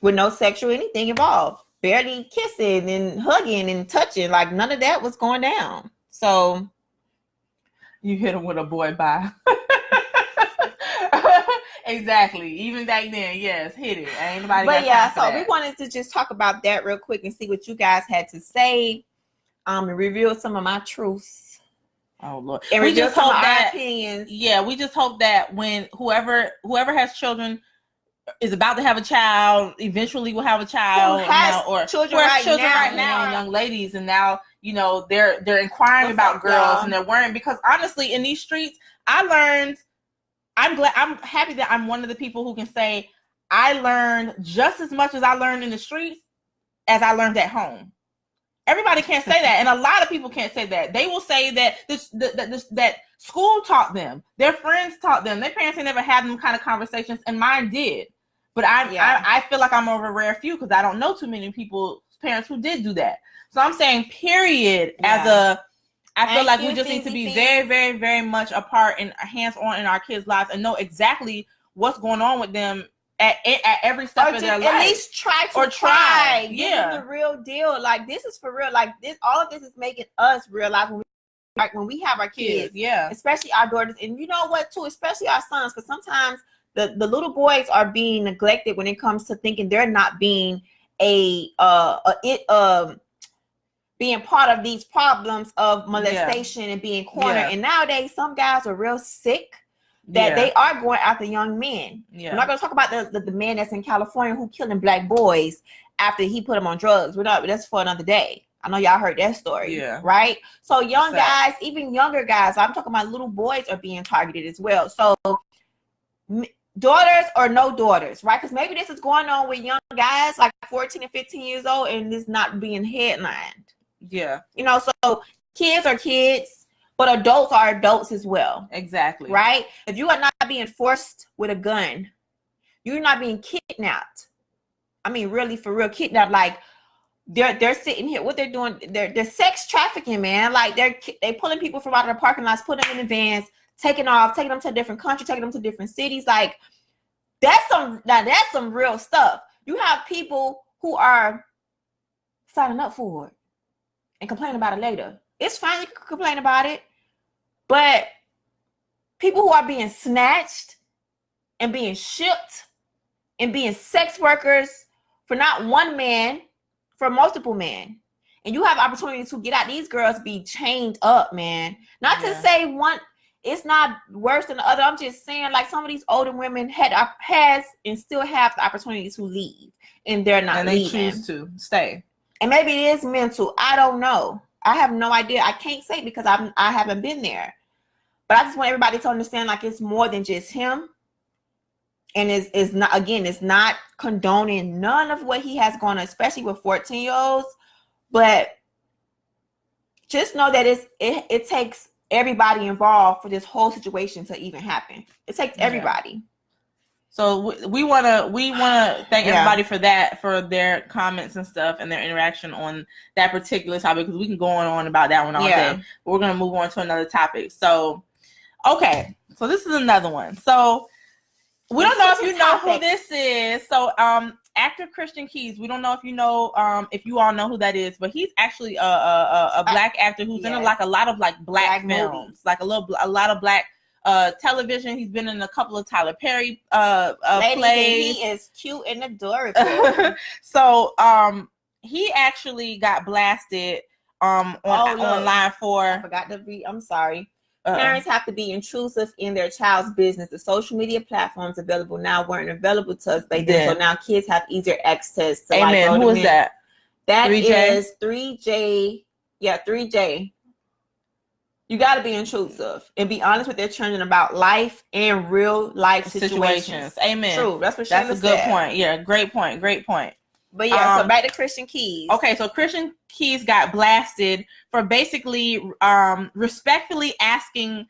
Speaker 2: With no sexual anything involved. Barely kissing and hugging and touching. Like, none of that was going down. So.
Speaker 1: You hit him with a boy bye. Exactly. Even back then, yes, hit it. Ain't nobody got time for that.
Speaker 2: We wanted to just talk about that real quick and see what you guys had to say. And reveal some of my truths.
Speaker 1: Oh Lord.
Speaker 2: And we just hope that opinions.
Speaker 1: Yeah, we just hope that when whoever has children is about to have a child, eventually will have a child, or
Speaker 2: children right
Speaker 1: now, young ladies, and now they're inquiring about girls, and they're worrying, because honestly, in these streets, I'm happy that I'm one of the people who can say I learned just as much as I learned in the streets as I learned at home. Everybody can't say that, and a lot of people can't say that. They will say that that school taught them, their friends taught them, their parents ain't never had them kind of conversations, and mine did. But I feel like I'm of a rare few because I don't know too many parents who did do that. So I'm saying, period. I feel like we just need to be very, very, very much a part and hands-on in our kids' lives and know exactly what's going on with them at every step of their life.
Speaker 2: At least try to try. Give
Speaker 1: Yeah.
Speaker 2: them the real deal. Like, this is for real. Like, this, all of this is making us realize when we have our kids,
Speaker 1: yeah,
Speaker 2: especially our daughters, and you know what too, especially our sons, because sometimes the little boys are being neglected when it comes to thinking they're not being being part of these problems of molestation and being cornered. And nowadays, some guys are real sick that they are going after young men. We're not going to talk about the man that's in California who killing black boys after he put them on drugs. That's for another day. I know y'all heard that story, right? So young guys, even younger guys, I'm talking about little boys, are being targeted as well. So daughters or no daughters, right? Because maybe this is going on with young guys like 14 and 15 years old, and this not being headlined.
Speaker 1: Yeah.
Speaker 2: You know, so kids are kids, but adults are adults as well.
Speaker 1: Exactly.
Speaker 2: Right? If you are not being forced with a gun, you're not being kidnapped. I mean, really, for real, kidnapped. Like, they're sitting here, what they're doing, they're sex trafficking, man. Like, they pulling people from out of the parking lots, putting them in the vans, taking them to a different country, taking them to different cities. Like, that's some real stuff. You have people who are signing up for it and complain about it later. It's fine, you can complain about it, but people who are being snatched and being shipped and being sex workers for not one man, for multiple men, and you have opportunity to get out, these girls be chained up, man. Not to say one, it's not worse than the other. I'm just saying, like, some of these older women has and still have the opportunity to leave, and they're not, and they
Speaker 1: choose to stay. And
Speaker 2: maybe it is mental. I don't know. I have no idea. I can't say because I haven't been there. But I just want everybody to understand, like, it's more than just him. And it's not, again, it's not condoning none of what he has gone on, especially with 14-year-olds. But just know that it takes everybody involved for this whole situation to even happen. It takes everybody.
Speaker 1: So we want to thank everybody for that, for their comments and stuff and their interaction on that particular topic, because we can go on about that one all day. But we're going to move on to another topic. So, okay. So this is another one. So we don't know if you know who this is. So actor Christian Keys, we don't know if you know, if you all know who that is, but he's actually a black actor who's in a lot of black films, movies. Like a lot of black television. He's been in a couple of Tyler Perry plays.
Speaker 2: He is cute and adorable.
Speaker 1: So he actually got blasted online for,
Speaker 2: I forgot to read. I'm sorry. Parents have to be intrusive in their child's business. The social media platforms available now weren't available to us back then, so now kids have easier access to.
Speaker 1: Amen. Who is that?
Speaker 2: That 3J? Is 3J. Yeah, 3J. You got to be intrusive and be honest with their children about life and real life situations.
Speaker 1: Amen.
Speaker 2: True. That's what
Speaker 1: That's a good point. Yeah, great point. Great point.
Speaker 2: But yeah, so back to Christian Keys.
Speaker 1: Okay, so Christian Keys got blasted for basically respectfully asking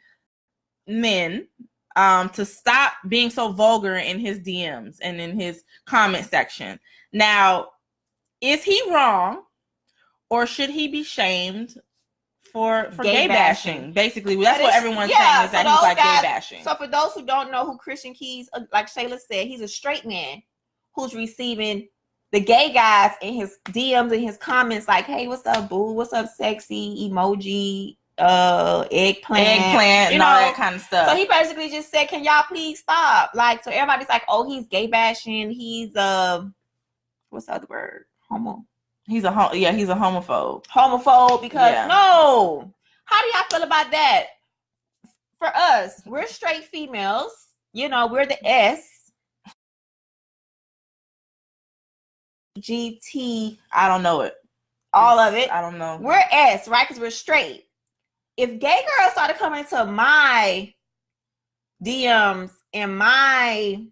Speaker 1: men to stop being so vulgar in his DMs and in his comment section. Now, is he wrong, or should he be shamed for gay bashing? Basically, that's what everyone's saying, is that he's like gay bashing.
Speaker 2: So for those who don't know who Christian Keys, like Shayla said, he's a straight man who's receiving the gay guys in his DMs and his comments like, hey, what's up, boo? What's up, sexy? Emoji, eggplant,
Speaker 1: you know, all that kind of stuff.
Speaker 2: So he basically just said, can y'all please stop? Like, so everybody's like, oh, he's gay bashing. He's what's the other word? Homo.
Speaker 1: He's a homophobe.
Speaker 2: Homophobe, because no. How do y'all feel about that? For us, we're straight females. You know, we're the S. GT,
Speaker 1: I don't know it.
Speaker 2: All of it.
Speaker 1: I don't know.
Speaker 2: We're S, right? Because we're straight. If gay girls started coming to my DMs and my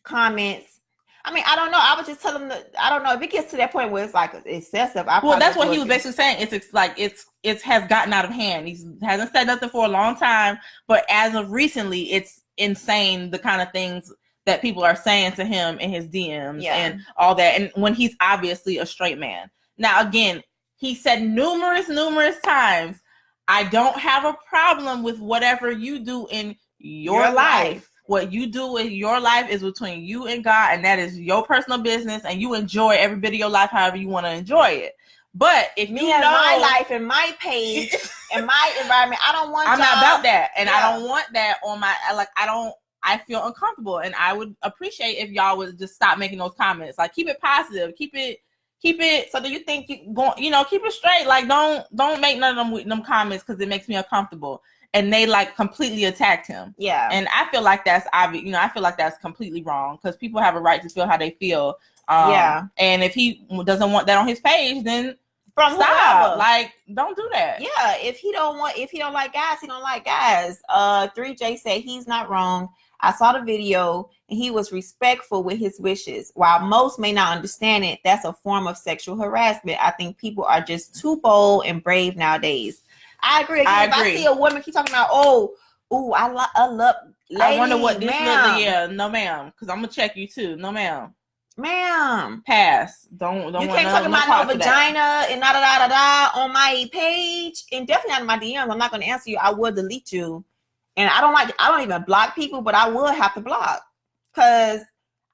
Speaker 2: comments, I mean, I don't know. I would just tell them that, I don't know, if it gets to that point where it's like excessive.
Speaker 1: Well, that's what he was basically saying. It has gotten out of hand. He hasn't said nothing for a long time, but as of recently, it's insane the kind of things that people are saying to him in his DMs and all that. And when he's obviously a straight man. Now, again, he said numerous times, I don't have a problem with whatever you do in your life. What you do with your life is between you and God, and that is your personal business, and you enjoy every bit of your life however you want to enjoy it. But if
Speaker 2: me and my life and my page and my environment, I don't want
Speaker 1: I'm not about that. And
Speaker 2: yeah.
Speaker 1: I don't want that on my, like, I feel uncomfortable, and I would appreciate if y'all would just stop making those comments. Like, keep it positive, keep it. So do you think you go, keep it straight? Like, don't make none of them comments because it makes me uncomfortable. And they like completely attacked him. Yeah. And I feel like that's obvious. I feel like that's completely wrong because people have a right to feel how they feel. Yeah. And if he doesn't want that on his page, then stop. Whoever. Like, don't do that.
Speaker 2: Yeah. If he don't like guys, he don't like guys. 3J said he's not wrong. I saw the video and he was respectful with his wishes. While most may not understand it, that's a form of sexual harassment. I think people are just too bold and brave nowadays. I agree. If I see a woman keep talking about, I love ladies,
Speaker 1: I wonder what this little, no ma'am, because I'm gonna check you too. No ma'am. Pass. Don't
Speaker 2: you can't talk about no vagina and da on my page, and definitely not in my DMs. I'm not gonna answer you. I will delete you. And I don't even block people, but I will have to block because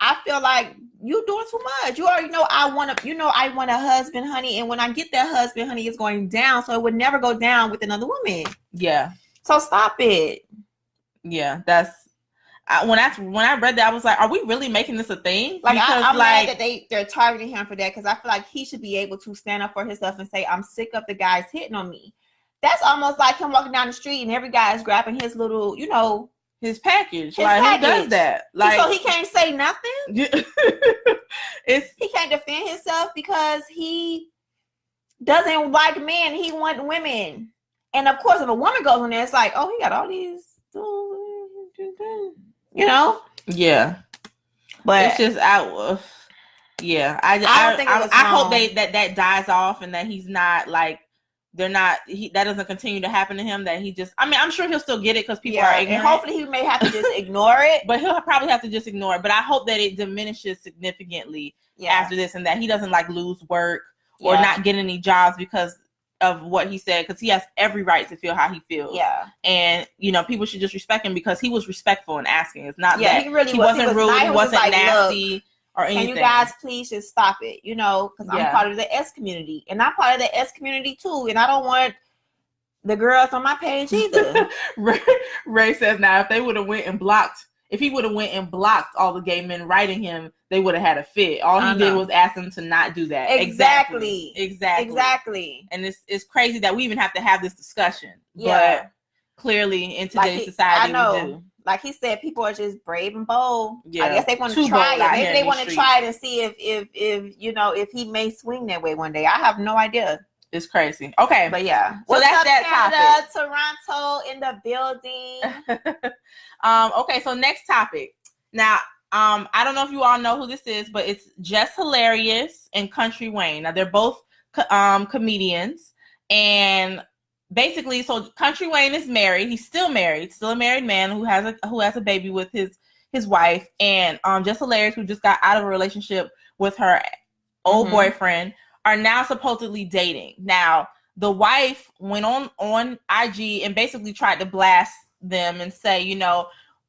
Speaker 2: I feel like you doing too much. You already know I want a husband, honey. And when I get that husband, honey, it's going down. So it would never go down with another woman. Yeah. So stop it.
Speaker 1: Yeah, when I read that, I was like, are we really making this a thing?
Speaker 2: Like, I'm mad that they're targeting him for that because I feel like he should be able to stand up for himself and say, I'm sick of the guys hitting on me. That's almost like him walking down the street and every guy is grabbing his little,
Speaker 1: his package. Who does that? Like,
Speaker 2: so he can't say nothing. He can't defend himself because he doesn't like men. He wants women. And of course, if a woman goes in there, it's like, he got all these,
Speaker 1: Yeah. But it's just out. Yeah. I hope that dies off and that he's not like. That doesn't continue to happen to him, that he just, I'm sure he'll still get it because people are ignorant.
Speaker 2: And hopefully he may have to just ignore it.
Speaker 1: But he'll probably have to just ignore it. But I hope that it diminishes significantly after this and that he doesn't like lose work or not get any jobs because of what he said, because he has every right to feel how he feels. Yeah. And, people should just respect him because he was respectful in asking. It's not that he wasn't rude, he wasn't like, nasty. Or anything.
Speaker 2: Can you guys please just stop it? Because I'm part of the S community. And I'm part of the S community too. And I don't want the girls on my page either.
Speaker 1: Ray says now if he would have went and blocked all the gay men writing him, they would have had a fit. All he did was ask them to not do that. Exactly. And it's crazy that we even have to have this discussion. Yeah. But clearly in today's society we do.
Speaker 2: Like he said, people are just brave and bold. Yeah. I guess they want to try it. Maybe they want to try it and see if he may swing that way one day. I have no idea.
Speaker 1: It's crazy. Okay.
Speaker 2: But yeah.
Speaker 1: So what's that's
Speaker 2: up,
Speaker 1: that
Speaker 2: Canada, Toronto in the building.
Speaker 1: Okay, so next topic. Now, I don't know if you all know who this is, but it's Jesshilarious and CountryWayne. Now they're both comedians, and basically, so CountryWayne is married. He's still married, still a married man who has a baby with his wife. And Jesshilarious, who just got out of a relationship with her old boyfriend, are now supposedly dating. Now, the wife went on IG and basically tried to blast them and say,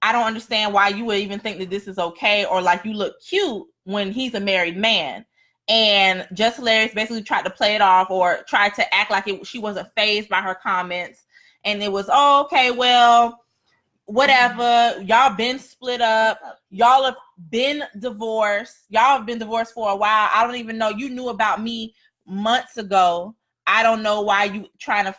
Speaker 1: I don't understand why you would even think that this is okay, or like you look cute when he's a married man. And Jesshilarious basically tried to play it off or tried to act like she wasn't fazed by her comments. And it was, okay, well, whatever. Y'all been split up. Y'all have been divorced. Y'all have been divorced for a while. I don't even know. You knew about me months ago. I don't know why you trying to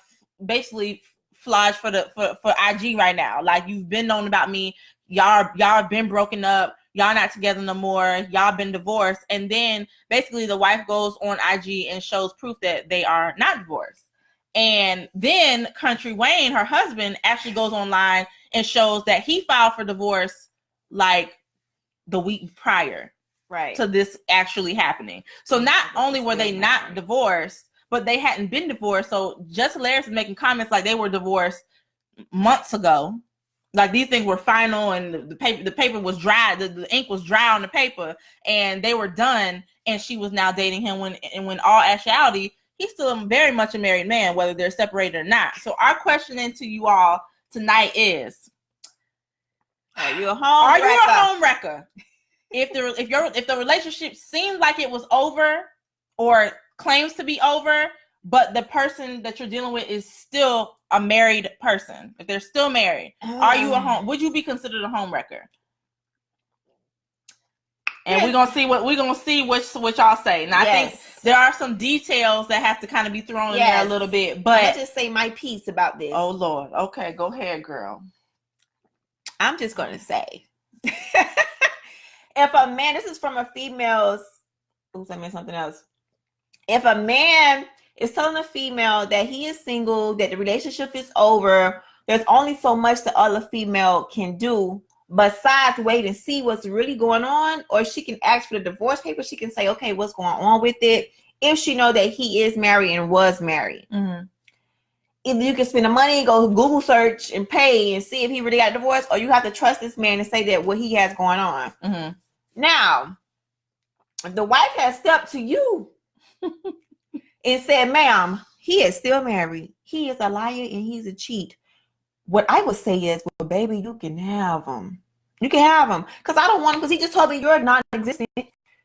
Speaker 1: basically flash for IG right now. Like, you've been known about me. Y'all have been broken up. Y'all not together no more. Y'all been divorced. And then basically the wife goes on IG and shows proof that they are not divorced. And then CountryWayne, her husband, actually goes online and shows that he filed for divorce like the week prior to this actually happening. So not only were they not divorced, but they hadn't been divorced. So Jesshilarious is making comments like they were divorced months ago. Like these things were final and the paper was dry. The ink was dry on the paper and they were done. And she was now dating him when all actuality, he's still very much a married man, whether they're separated or not. So our question to you all tonight is,
Speaker 2: Are you a home
Speaker 1: wrecker? If the relationship seems like it was over or claims to be over, but the person that you're dealing with is still a married person, if they're still married, would you be considered a home wrecker? And we're gonna see what y'all say. Now, I think there are some details that have to kind of be thrown in there a little bit, but
Speaker 2: I'll just say my piece about this.
Speaker 1: Oh Lord. Okay, go ahead, girl.
Speaker 2: I'm just gonna say, if a man, this is from a female's. Oops, I meant something else. If a man is telling a female that he is single, that the relationship is over, there's only so much the other female can do besides wait and see what's really going on, or she can ask for the divorce papers. She can say, okay, what's going on with it, if she know that he is married and was married. Mm-hmm. Either you can spend the money, go Google search and pay and see if he really got divorced, or you have to trust this man and say that what he has going on. Mm-hmm. Now, if the wife has stepped to you and said, ma'am, he is still married, he is a liar and he's a cheat, what I would say is, well, baby, you can have him. You can have him. Because I don't want him, because he just told me you're non-existent.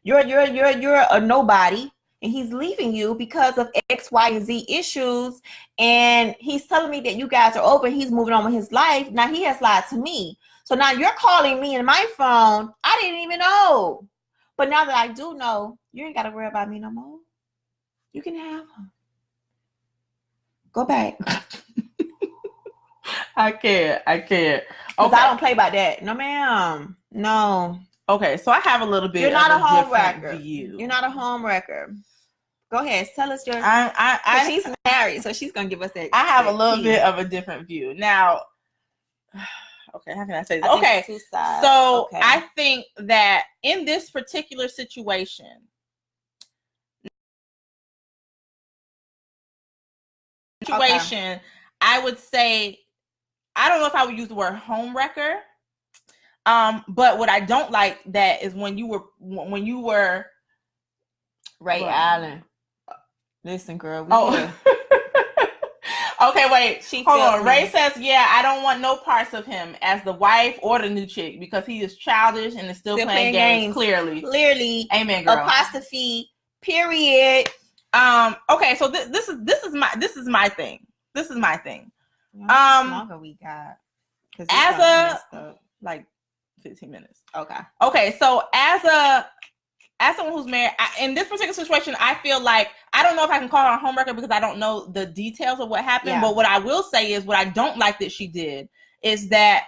Speaker 2: You're a nobody. And he's leaving you because of X, Y, and Z issues. And he's telling me that you guys are over. He's moving on with his life. Now he has lied to me. So now you're calling me in my phone. I didn't even know. But now that I do know, you ain't got to worry about me no more. You can have him. Go back.
Speaker 1: I can't.
Speaker 2: Okay. I don't play about that. No, ma'am. No.
Speaker 1: Okay, so I have a little bit.
Speaker 2: You're not
Speaker 1: of
Speaker 2: a home wrecker.
Speaker 1: View.
Speaker 2: You're not a home wrecker. Go ahead. Tell us your. She's married, so she's gonna give us that.
Speaker 1: I have a little bit of a different view now. Okay, how can I say this? Okay, so I think that in this particular situation, I would say, I don't know if I would use the word home wrecker. But what I don't like that is when you were
Speaker 2: Ray Allen. Listen, girl.
Speaker 1: Okay, wait. Hold on. Ray says, yeah, I don't want no parts of him as the wife or the new chick because he is childish and is still playing games. Clearly. Amen, girl.
Speaker 2: Apostrophe. Period.
Speaker 1: Okay, so this is my thing. This is my thing.
Speaker 2: How longer we got?
Speaker 1: As like 15 minutes. Okay. So as someone who's married, in this particular situation, I feel like I don't know if I can call her a home wrecker because I don't know the details of what happened. Yeah. But what I will say is what I don't like that she did is that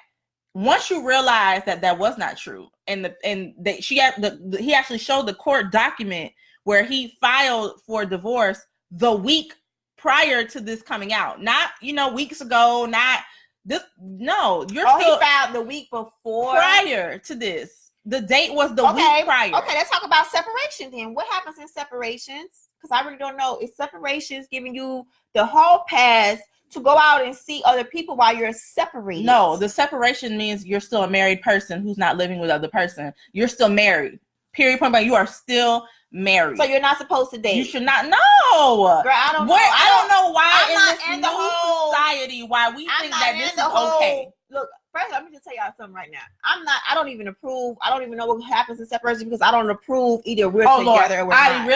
Speaker 1: once you realize that that was not true, and he actually showed the court document where he filed for divorce the week prior to this coming out, not weeks ago, not this. No, he
Speaker 2: filed the week before
Speaker 1: prior to this. The date was the week prior.
Speaker 2: Okay, let's talk about separation then. What happens in separations? Because I really don't know. Is separations giving you the whole pass to go out and see other people while you're separated?
Speaker 1: No, the separation means you're still a married person who's not living with other person. You're still married. Period. Point blank. You are still married.
Speaker 2: So you're not supposed to date.
Speaker 1: You should not. No.
Speaker 2: Girl, I don't know.
Speaker 1: I don't know why in this new society why we think that this is okay.
Speaker 2: Look, first, let me just tell y'all something right now. I don't even approve. I don't even know what happens in separation because I don't approve either we're together or we're not.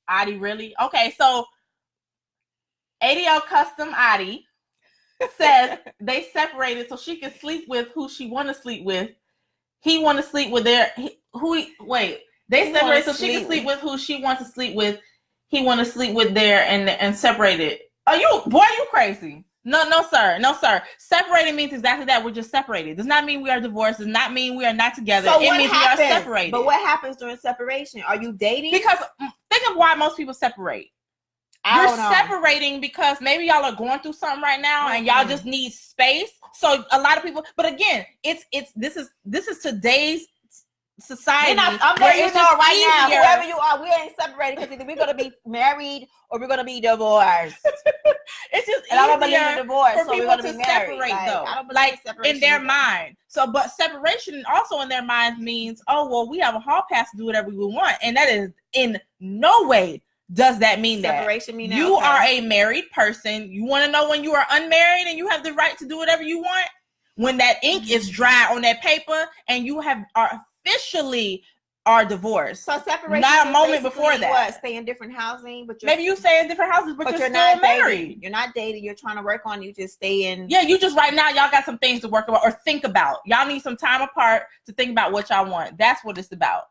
Speaker 1: Adi, really? Okay, so ADL Custom Adi says they separated so she can sleep with who she want to sleep with. He want to sleep with they separated so she can sleep with who she wants to sleep with. He want to sleep with and separated. Are you crazy? No, sir. Separated means exactly that. We're just separated. Does not mean we are divorced. Does not mean we are not together.
Speaker 2: So
Speaker 1: it means we are separated.
Speaker 2: But what happens during separation? Are you dating?
Speaker 1: Because think of why most people separate. You're separating because maybe y'all are going through something right now and y'all just need space. So a lot of people, but again, this is today's society.
Speaker 2: I'm letting you know right now, whoever you are, we ain't separated because either we're gonna be married or we're gonna be divorced.
Speaker 1: It's just
Speaker 2: and I don't believe in divorce,
Speaker 1: for
Speaker 2: so
Speaker 1: people
Speaker 2: we're gonna
Speaker 1: to
Speaker 2: be married.
Speaker 1: Separate though, like in their mind. So, but separation also in their minds means, oh well, we have a hall pass to do whatever we want, and that is in no way does that mean
Speaker 2: separation. Mean
Speaker 1: you are a married person. You want to know when you are unmarried and you have the right to do whatever you want. when that ink is dry on that paper and you are officially divorced.
Speaker 2: So separation,
Speaker 1: not a moment before that.
Speaker 2: What, stay in different housing, but
Speaker 1: maybe you stay in different houses, but you're still
Speaker 2: not
Speaker 1: married.
Speaker 2: Dating. You're not dating. You're trying to work on. You just stay in.
Speaker 1: Yeah, you just right now y'all got some things to work about or think about. Y'all need some time apart to think about what y'all want. That's what it's about.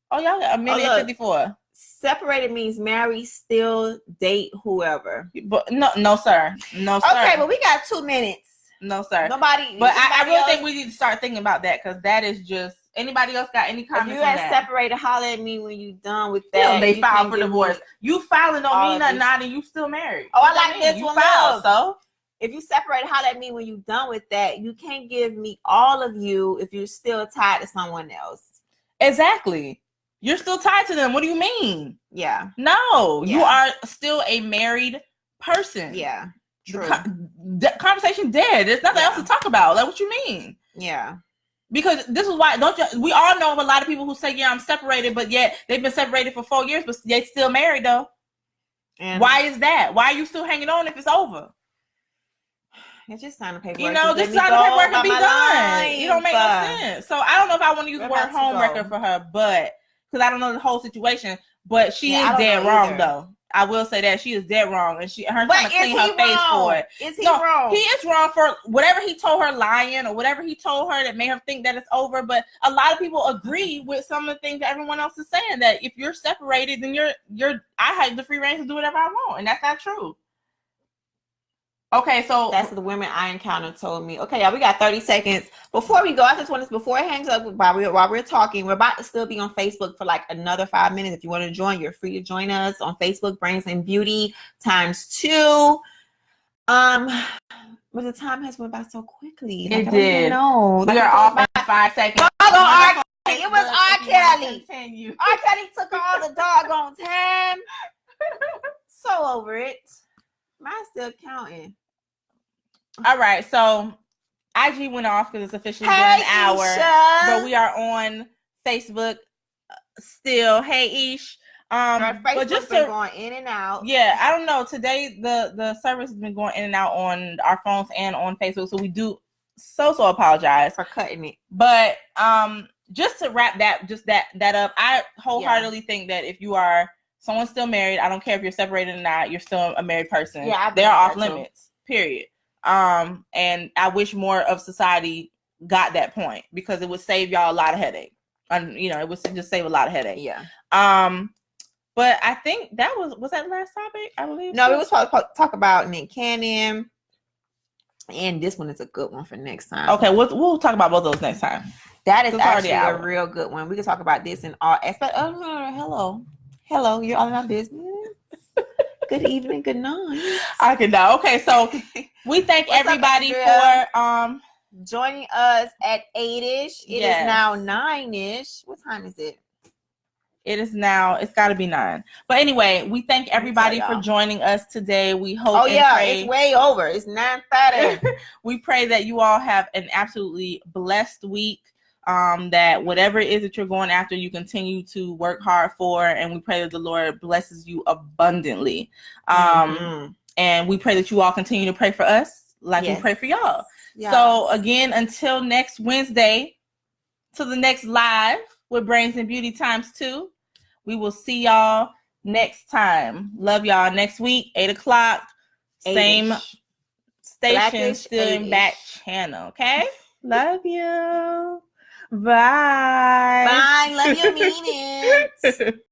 Speaker 1: Oh, y'all got a minute and 54.
Speaker 2: Separated means marry, still date whoever.
Speaker 1: But no, sir. No, sir.
Speaker 2: Okay, but we got 2 minutes.
Speaker 1: No, sir.
Speaker 2: Nobody.
Speaker 1: But I really think we need to start thinking about that because that is just. Anybody else got any comments?
Speaker 2: If you had separated, holler at me when you done with that.
Speaker 1: Yeah, they filed for divorce. You filing don't mean nothing, not, and you still married.
Speaker 2: Oh, I like this one.
Speaker 1: Filed, so
Speaker 2: if you separate, holler at me when you done with that. You can't give me all of you if you're still tied to someone else.
Speaker 1: Exactly. You're still tied to them. What do you mean?
Speaker 2: Yeah.
Speaker 1: No, you are still a married person.
Speaker 2: Yeah. True.
Speaker 1: The conversation dead. There's nothing else to talk about. Like, what you mean?
Speaker 2: Yeah.
Speaker 1: Because this is why we all know of a lot of people who say, yeah, I'm separated, but yet they've been separated for 4 years, but they still married though. And why is that? Why are you still hanging on if it's over?
Speaker 2: It's just signing paperwork.
Speaker 1: You know, just signing paperwork and be done. It don't make no sense. So I don't know if I want to use the word homewrecker for her, but because I don't know the whole situation, but she is dead wrong though. I will say that she is dead wrong, and her trying to clean her face for it.
Speaker 2: Is he wrong?
Speaker 1: He is wrong for whatever he told her lying or whatever he told her that made her think that it's over. But a lot of people agree with some of the things that everyone else is saying. That if you're separated, then I have the free reign to do whatever I want, and that's not true. Okay, so
Speaker 2: that's the women I encountered told me. Okay, y'all, we got 30 seconds. Before we go, I just want to, before it hangs up, while we're talking, we're about to still be on Facebook for like another 5 minutes. If you want to join, you're free to join us on Facebook, Brains and Beauty ×2. But the time has went by so quickly.
Speaker 1: It did.
Speaker 2: No,
Speaker 1: we are off in 5 seconds.
Speaker 2: It was R. Kelly. R. Kelly took all the doggone time. So over it. Mine's still counting.
Speaker 1: All right, so IG went off because it's officially been an hour, but we are on Facebook still. Hey, Ish.
Speaker 2: But just going in and out.
Speaker 1: Yeah, I don't know. Today the service has been going in and out on our phones and on Facebook, so we do so apologize
Speaker 2: for cutting it.
Speaker 1: But just to wrap that up, I wholeheartedly think that if you are someone's still married, I don't care if you're separated or not, you're still a married person. Yeah, they're off limits. Period. And I wish more of society got that point because it would save y'all a lot of headache. And it would just save a lot of headache.
Speaker 2: Yeah.
Speaker 1: But I think that was that the last topic, I believe.
Speaker 2: No, we was talk about Nick Cannon. And this one is a good one for next time.
Speaker 1: Okay, we'll talk about both of those next time.
Speaker 2: That is actually a real good one. We can talk about this in all aspects. Oh no, hello, you're all in our business. Good evening, good night.
Speaker 1: I can know. Okay, so we thank everybody for
Speaker 2: joining us at 8-ish. It is now 9-ish. What time is it?
Speaker 1: It's got to be 9. But anyway, we thank everybody for joining us today. We hope
Speaker 2: it's way over. It's 9:30.
Speaker 1: We pray that you all have an absolutely blessed week. That whatever it is that you're going after, you continue to work hard for, and we pray that the Lord blesses you abundantly. And we pray that you all continue to pray for us like we pray for y'all. Yes. So again, until next Wednesday, to the next live with Brains and Beauty ×2, we will see y'all next time. Love y'all. Next week, 8 o'clock, same station, Blackish, still 8-ish. In back channel. Okay. Love you. Bye.
Speaker 2: Bye. Love you, mean it.